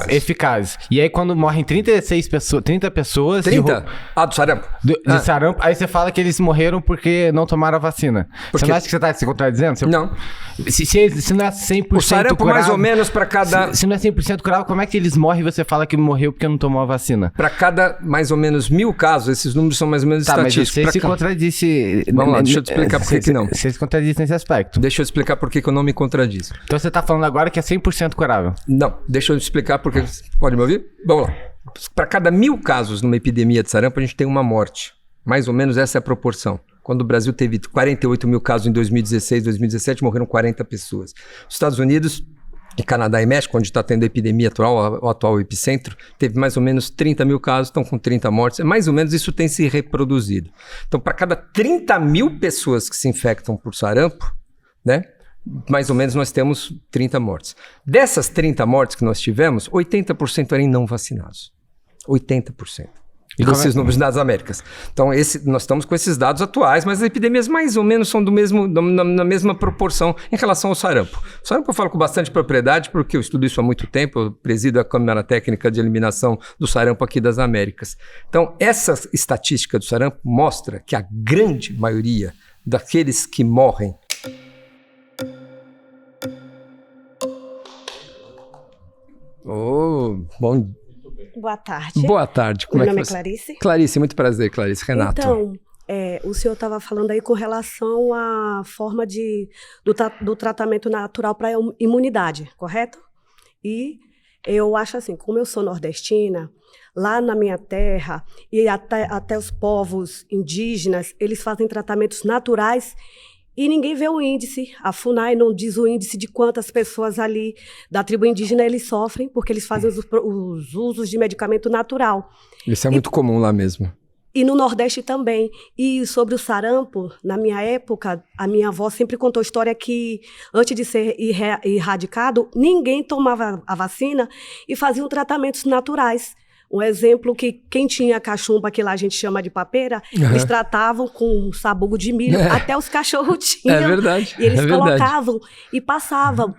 eficazes. E aí, quando morrem 30 pessoas... 30? Do sarampo. De sarampo, aí você fala que eles morreram porque não tomaram a vacina. Você não acha que você tá se contradizendo? Não. Se não é 100% o sarampo curável, mais ou menos para cada... Se não é 100% curável, como é que eles morrem e você fala que morreu porque não tomou a vacina? Para cada mais ou menos 1000 casos, esses números são mais ou menos estatísticos. Mas você se contradisse... Vamos lá, deixa eu te explicar por que não. Você se contradisse nesse aspecto. Deixa eu explicar por que eu não me contradizo. Então você tá falando agora que é 100% curável. Não, deixa eu explicar porque... Pode me ouvir? Vamos lá. Para cada 1000 casos numa epidemia de sarampo, a gente tem uma morte. Mais ou menos essa é a proporção. Quando o Brasil teve 48 mil casos em 2016, 2017, morreram 40 pessoas. Os Estados Unidos E Canadá e México, onde está tendo a epidemia atual, o atual epicentro, teve mais ou menos 30 mil casos, estão com 30 mortes. Mais ou menos isso tem se reproduzido. Então, para cada 30 mil pessoas que se infectam por sarampo, né, mais ou menos nós temos 30 mortes. Dessas 30 mortes que nós tivemos, 80% eram não vacinados. 80%. Desses números das Américas. Então, nós estamos com esses dados atuais, mas as epidemias mais ou menos são na mesma proporção em relação ao sarampo. O sarampo eu falo com bastante propriedade, porque eu estudo isso há muito tempo, eu presido a Câmara Técnica de Eliminação do Sarampo aqui das Américas. Então, essa estatística do sarampo mostra que a grande maioria daqueles que morrem bom. Boa tarde. Boa tarde. Meu nome é Clarice. Clarice, muito prazer, Clarice. Renato. Então, o senhor estava falando aí com relação à forma do tratamento natural para imunidade, correto? E eu acho assim, como eu sou nordestina, lá na minha terra, e até os povos indígenas, eles fazem tratamentos naturais e ninguém vê o índice. A FUNAI não diz o índice de quantas pessoas ali da tribo indígena eles sofrem, porque eles fazem os usos de medicamento natural. Isso é muito comum lá mesmo. E no Nordeste também. E sobre o sarampo, na minha época, a minha avó sempre contou a história que, antes de ser erradicado, ninguém tomava a vacina e faziam tratamentos naturais. Um exemplo que quem tinha cachumba, que lá a gente chama de papeira, eles tratavam com sabugo de milho, até os cachorros tinham. É verdade. E eles colocavam e passavam.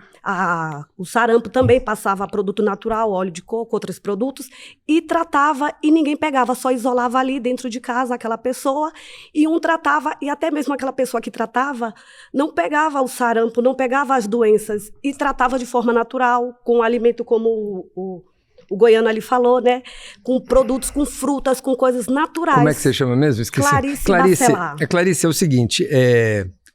O sarampo também passava produto natural, óleo de coco, outros produtos, e tratava e ninguém pegava, só isolava ali dentro de casa aquela pessoa, e um tratava, e até mesmo aquela pessoa que tratava não pegava o sarampo, não pegava as doenças, e tratava de forma natural, com alimento como o Goiano ali falou, né? Com produtos, com frutas, com coisas naturais. Como é que você chama mesmo? Esqueci. Clarice, é o seguinte,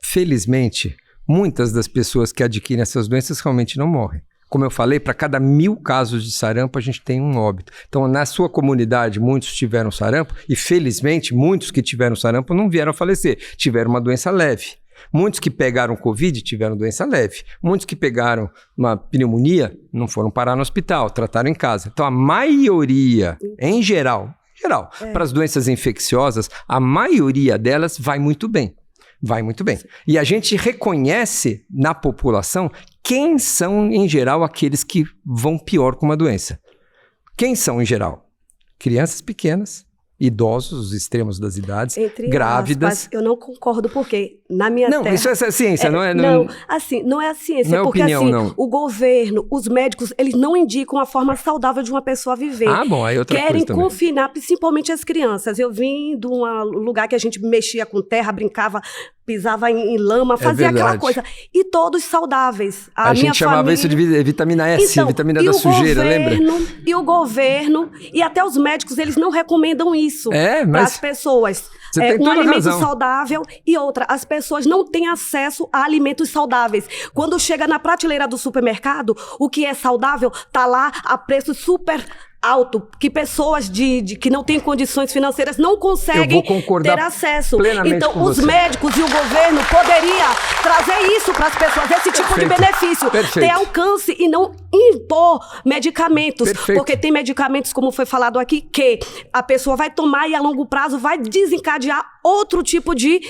felizmente, muitas das pessoas que adquirem essas doenças realmente não morrem. Como eu falei, para cada 1000 casos de sarampo, a gente tem um óbito. Então, na sua comunidade, muitos tiveram sarampo, e felizmente, muitos que tiveram sarampo não vieram a falecer, tiveram uma doença leve. Muitos que pegaram Covid tiveram doença leve. Muitos que pegaram uma pneumonia não foram parar no hospital, trataram em casa. Então, a maioria, em geral, para as doenças infecciosas, a maioria delas vai muito bem. Vai muito bem. E a gente reconhece na população quem são, em geral, aqueles que vão pior com uma doença. Quem são, em geral? Crianças pequenas, idosos, os extremos das idades, grávidas. Aspas, eu não concordo porque na minha terra... Não, isso é ciência, não é... Não, assim, não é a ciência, não é porque opinião, assim, não. O governo, os médicos, eles não indicam a forma saudável de uma pessoa viver. Ah, bom, aí outra Querem coisa também. confinar principalmente as crianças. Eu vim de um lugar que a gente mexia com terra, brincava, pisava em lama, fazia aquela coisa. E todos saudáveis. A gente chamava isso de vitamina S, então, vitamina da sujeira, lembra? E o governo, e até os médicos, eles não recomendam isso para as pessoas. Você tem toda alimento razão. saudável e outra, as pessoas não têm acesso a alimentos saudáveis. Quando chega na prateleira do supermercado, o que é saudável tá lá a preço super alto, que pessoas que não têm condições financeiras não conseguem ter acesso. Então, os médicos e o governo poderia trazer isso para as pessoas, esse tipo de benefício, ter alcance e não impor medicamentos, porque tem medicamentos, como foi falado aqui, que a pessoa vai tomar e a longo prazo vai desencadear outro tipo de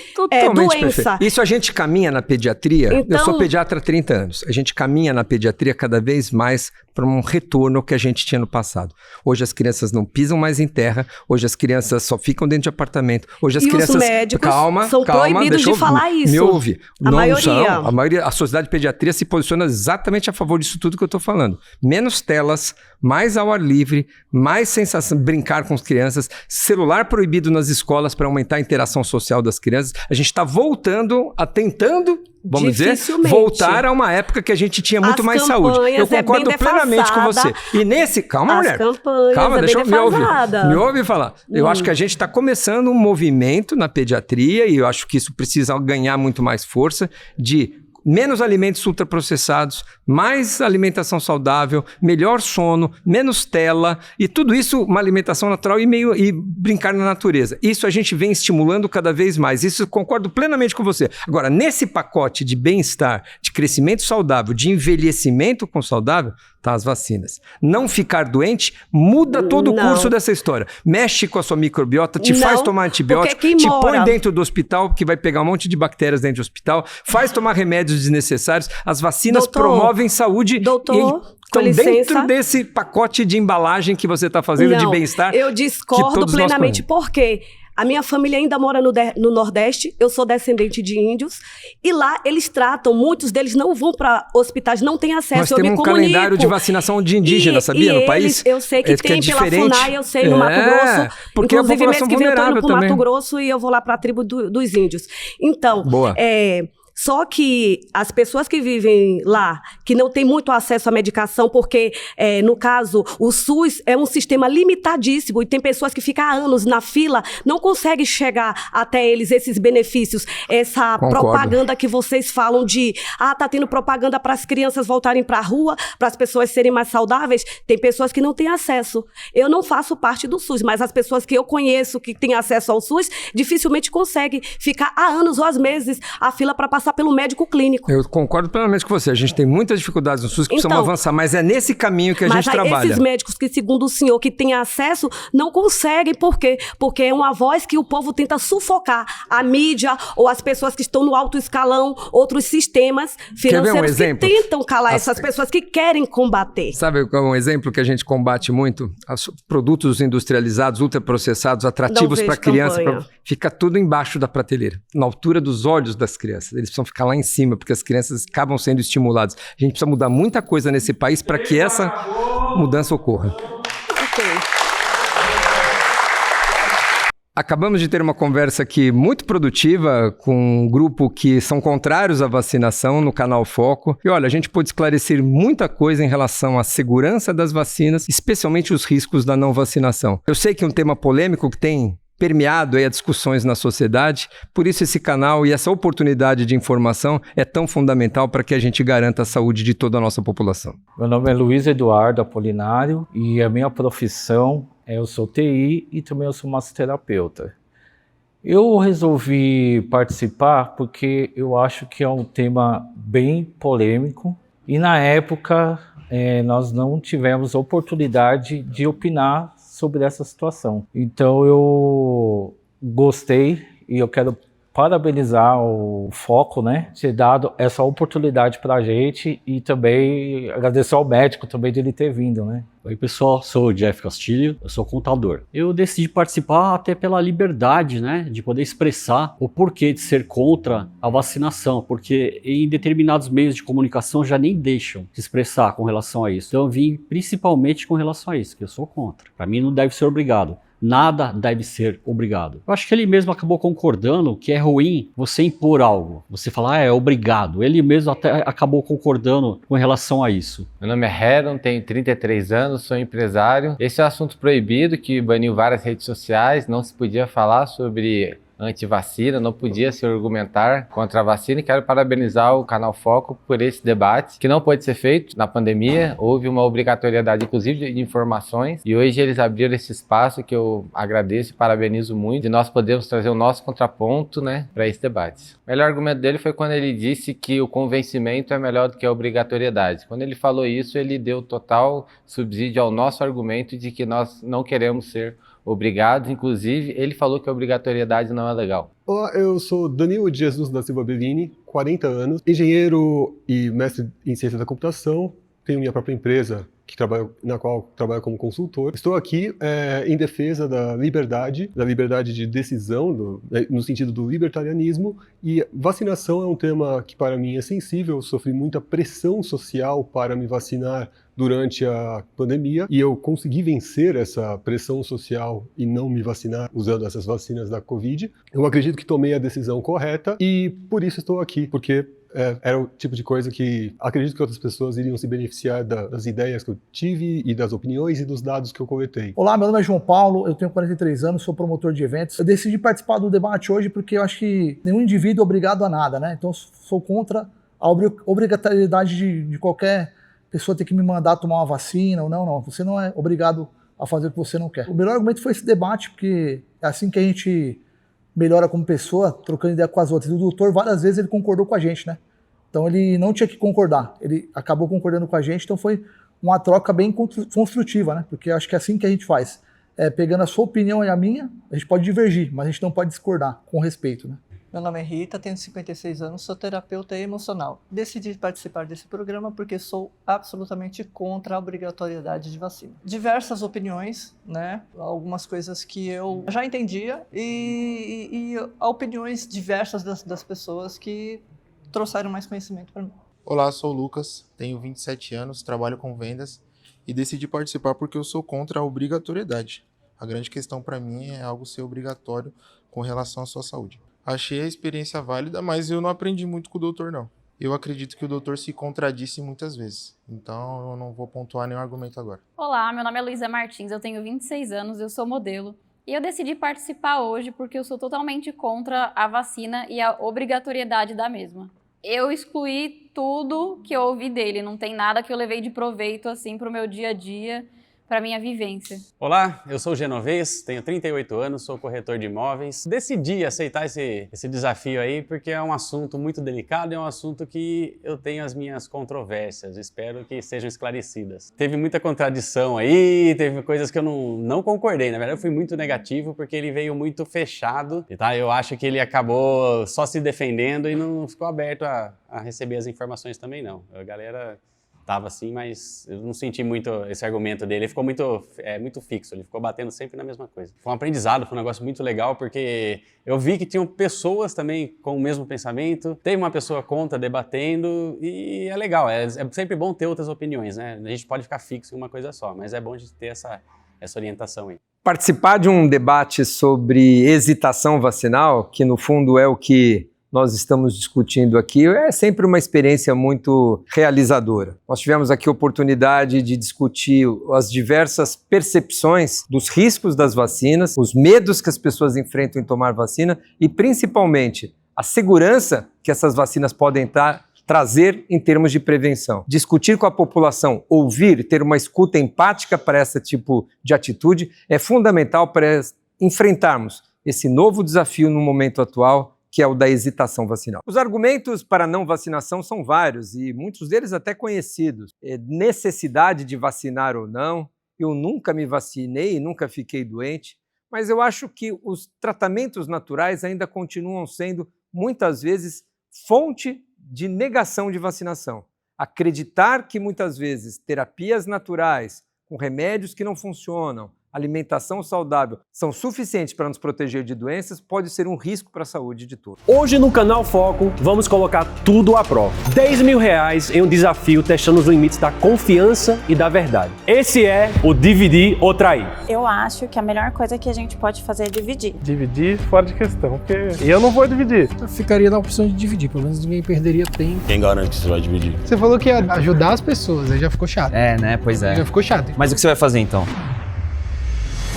doença. Isso a gente caminha na pediatria, eu sou pediatra há 30 anos, a gente caminha na pediatria cada vez mais para um retorno que a gente tinha no passado. Hoje as crianças não pisam mais em terra, hoje as crianças só ficam dentro de apartamento, hoje as crianças... os médicos são proibidos de falar isso. Me ouve. A maioria. A Sociedade de Pediatria se posiciona exatamente a favor disso tudo que eu estou falando. Menos telas, mais ao ar livre, mais sensação, brincar com as crianças, celular proibido nas escolas para aumentar a interação social das crianças. A gente está voltando, tentando, vamos dizer, voltar a uma época que a gente tinha muito mais saúde. Eu concordo plenamente com você. E nesse... Calma, mulher. Calma, deixa eu me ouvir falar. Eu acho que a gente está começando um movimento na pediatria e eu acho que isso precisa ganhar muito mais força de menos alimentos ultraprocessados, mais alimentação saudável, melhor sono, menos tela e tudo isso uma alimentação natural e brincar na natureza. Isso a gente vem estimulando cada vez mais. Isso eu concordo plenamente com você. Agora, nesse pacote de bem-estar, de crescimento saudável, de envelhecimento com saudável, tá as vacinas. Não ficar doente muda todo o curso dessa história. Mexe com a sua microbiota, te faz tomar antibiótico, te põe dentro do hospital, que vai pegar um monte de bactérias dentro do hospital, faz tomar remédios desnecessários. As vacinas promovem saúde. Estão dentro desse pacote de embalagem que você está fazendo de bem-estar. Eu discordo plenamente, porque a minha família ainda mora no Nordeste, eu sou descendente de índios, e lá eles tratam, muitos deles não vão para hospitais, não têm acesso. Nós temos um calendário de vacinação de indígenas, sabia, no país? Eu sei que tem pela FUNAI, eu sei, no Mato Grosso. Porque inclusive, mês que vem eu tô indo pro também. Mato Grosso e eu vou lá para a tribo dos índios. Então, só que as pessoas que vivem lá, que não têm muito acesso à medicação, porque, no caso, o SUS é um sistema limitadíssimo e tem pessoas que ficam há anos na fila, não conseguem chegar até eles, esses benefícios. Essa propaganda que vocês falam de, tá tendo propaganda para as crianças voltarem para a rua, para as pessoas serem mais saudáveis, tem pessoas que não têm acesso. Eu não faço parte do SUS, mas as pessoas que eu conheço que têm acesso ao SUS, dificilmente conseguem ficar há anos ou há meses a fila para passar pelo médico clínico. Eu concordo plenamente com você. A gente tem muitas dificuldades no SUS que precisamos avançar, mas é nesse caminho que a gente trabalha. Mas esses médicos que, segundo o senhor, que têm acesso, não conseguem. Por quê? Porque é uma voz que o povo tenta sufocar. A mídia ou as pessoas que estão no alto escalão, outros sistemas financeiros que tentam calar essas pessoas que querem combater. Sabe um exemplo que a gente combate muito? Os produtos industrializados, ultraprocessados, atrativos para criança, fica tudo embaixo da prateleira, na altura dos olhos das crianças. Eles precisam ficar lá em cima, porque as crianças acabam sendo estimuladas. A gente precisa mudar muita coisa nesse país para que essa mudança ocorra. Acabamos de ter uma conversa aqui muito produtiva com um grupo que são contrários à vacinação no canal Foco. E olha, a gente pôde esclarecer muita coisa em relação à segurança das vacinas, especialmente os riscos da não vacinação. Eu sei que é um tema polêmico que tem permeado aí a discussões na sociedade, por isso esse canal e essa oportunidade de informação é tão fundamental para que a gente garanta a saúde de toda a nossa população. Meu nome é Luiz Eduardo Apolinário e a minha profissão eu sou TI e também eu sou massoterapeuta. Eu resolvi participar porque eu acho que é um tema bem polêmico e na época nós não tivemos oportunidade de opinar sobre essa situação. Então eu gostei e eu quero parabenizar o Foco, né, ter dado essa oportunidade para a gente e também agradecer ao médico também de ele ter vindo, né. Oi pessoal, sou o Jeff Castilho, eu sou contador. Eu decidi participar até pela liberdade, né, de poder expressar o porquê de ser contra a vacinação, porque em determinados meios de comunicação já nem deixam se expressar com relação a isso. Então eu vim principalmente com relação a isso, que eu sou contra. Para mim não deve ser obrigado. Nada deve ser obrigado. Eu acho que ele mesmo acabou concordando que é ruim você impor algo. Você falar, é obrigado. Ele mesmo até acabou concordando com relação a isso. Meu nome é Heron, tenho 33 anos, sou empresário. Esse é um assunto proibido que baniu várias redes sociais, não se podia falar sobre antivacina, não podia se argumentar contra a vacina e quero parabenizar o canal Foco por esse debate, que não pode ser feito na pandemia, houve uma obrigatoriedade inclusive de informações e hoje eles abriram esse espaço que eu agradeço e parabenizo muito e nós podemos trazer o nosso contraponto, né, para esse debate. O melhor argumento dele foi quando ele disse que o convencimento é melhor do que a obrigatoriedade. Quando ele falou isso, ele deu total subsídio ao nosso argumento de que nós não queremos ser obrigados, inclusive ele falou que a obrigatoriedade não é legal. Olá, eu sou Danilo Jesus da Silva Bellini, 40 anos, engenheiro e mestre em ciência da computação, tenho minha própria empresa na qual trabalho como consultor. Estou aqui em defesa da liberdade de decisão, no sentido do libertarianismo, e vacinação é um tema que para mim é sensível, eu sofri muita pressão social para me vacinar durante a pandemia e eu consegui vencer essa pressão social e não me vacinar usando essas vacinas da Covid. Eu acredito que tomei a decisão correta e por isso estou aqui, porque era o tipo de coisa que acredito que outras pessoas iriam se beneficiar das ideias que eu tive e das opiniões e dos dados que eu coletei. Olá, meu nome é João Paulo, eu tenho 43 anos, sou promotor de eventos. Eu decidi participar do debate hoje porque eu acho que nenhum indivíduo é obrigado a nada, né? Então sou contra a obrigatoriedade de qualquer pessoa ter que me mandar tomar uma vacina ou não. Você não é obrigado a fazer o que você não quer. O melhor argumento foi esse debate, porque é assim que a gente melhora como pessoa, trocando ideia com as outras. E o doutor, várias vezes, ele concordou com a gente, né? Então ele não tinha que concordar, ele acabou concordando com a gente, então foi uma troca bem construtiva, né? Porque acho que é assim que a gente faz. Pegando a sua opinião e a minha, a gente pode divergir, mas a gente não pode discordar, com respeito, né? Meu nome é Rita, tenho 56 anos, sou terapeuta emocional. Decidi participar desse programa porque sou absolutamente contra a obrigatoriedade de vacina. Diversas opiniões, né? Algumas coisas que eu já entendia e opiniões diversas das pessoas que trouxeram mais conhecimento para mim. Olá, sou o Lucas, tenho 27 anos, trabalho com vendas e decidi participar porque eu sou contra a obrigatoriedade. A grande questão para mim é algo ser obrigatório com relação à sua saúde. Achei a experiência válida, mas eu não aprendi muito com o doutor, não. Eu acredito que o doutor se contradisse muitas vezes, então eu não vou pontuar nenhum argumento agora. Olá, meu nome é Luísa Martins, eu tenho 26 anos, eu sou modelo. E eu decidi participar hoje porque eu sou totalmente contra a vacina e a obrigatoriedade da mesma. Eu excluí tudo que eu ouvi dele, não tem nada que eu levei de proveito assim para o meu dia a dia, para minha vivência. Olá, eu sou o Genovês, tenho 38 anos, sou corretor de imóveis. Decidi aceitar esse desafio aí porque é um assunto muito delicado, é um assunto que eu tenho as minhas controvérsias, espero que sejam esclarecidas. Teve muita contradição aí, teve coisas que eu não concordei, na verdade eu fui muito negativo porque ele veio muito fechado, tá? Eu acho que ele acabou só se defendendo e não ficou aberto a receber as informações também não. A galera tava assim, mas eu não senti muito esse argumento dele. Ele ficou muito fixo, ele ficou batendo sempre na mesma coisa. Foi um aprendizado, foi um negócio muito legal, porque eu vi que tinham pessoas também com o mesmo pensamento, teve uma pessoa contra debatendo, e é legal, é sempre bom ter outras opiniões, né? A gente pode ficar fixo em uma coisa só, mas é bom a gente ter essa orientação aí. Participar de um debate sobre hesitação vacinal, que no fundo é o que nós estamos discutindo aqui, é sempre uma experiência muito realizadora. Nós tivemos aqui a oportunidade de discutir as diversas percepções dos riscos das vacinas, os medos que as pessoas enfrentam em tomar vacina e, principalmente, a segurança que essas vacinas podem trazer em termos de prevenção. Discutir com a população, ouvir, ter uma escuta empática para esse tipo de atitude é fundamental para enfrentarmos esse novo desafio no momento atual, que é o da hesitação vacinal. Os argumentos para a não vacinação são vários e muitos deles até conhecidos. Necessidade de vacinar ou não, eu nunca me vacinei, nunca fiquei doente, mas eu acho que os tratamentos naturais ainda continuam sendo, muitas vezes, fonte de negação de vacinação. Acreditar que, muitas vezes, terapias naturais, com remédios que não funcionam, alimentação saudável, são suficientes para nos proteger de doenças, pode ser um risco para a saúde de todos. Hoje no Canal Foco, vamos colocar tudo à prova. R$10 mil em um desafio testando os limites da confiança e da verdade. Esse é o Dividir ou Trair. Eu acho que a melhor coisa que a gente pode fazer é dividir. Dividir fora de questão, porque eu não vou dividir. Eu ficaria na opção de dividir, pelo menos ninguém perderia tempo. Quem garante que você vai dividir? Você falou que ia ajudar as pessoas, aí já ficou chato. É, né? Pois é. Já ficou chato. Mas o que você vai fazer então?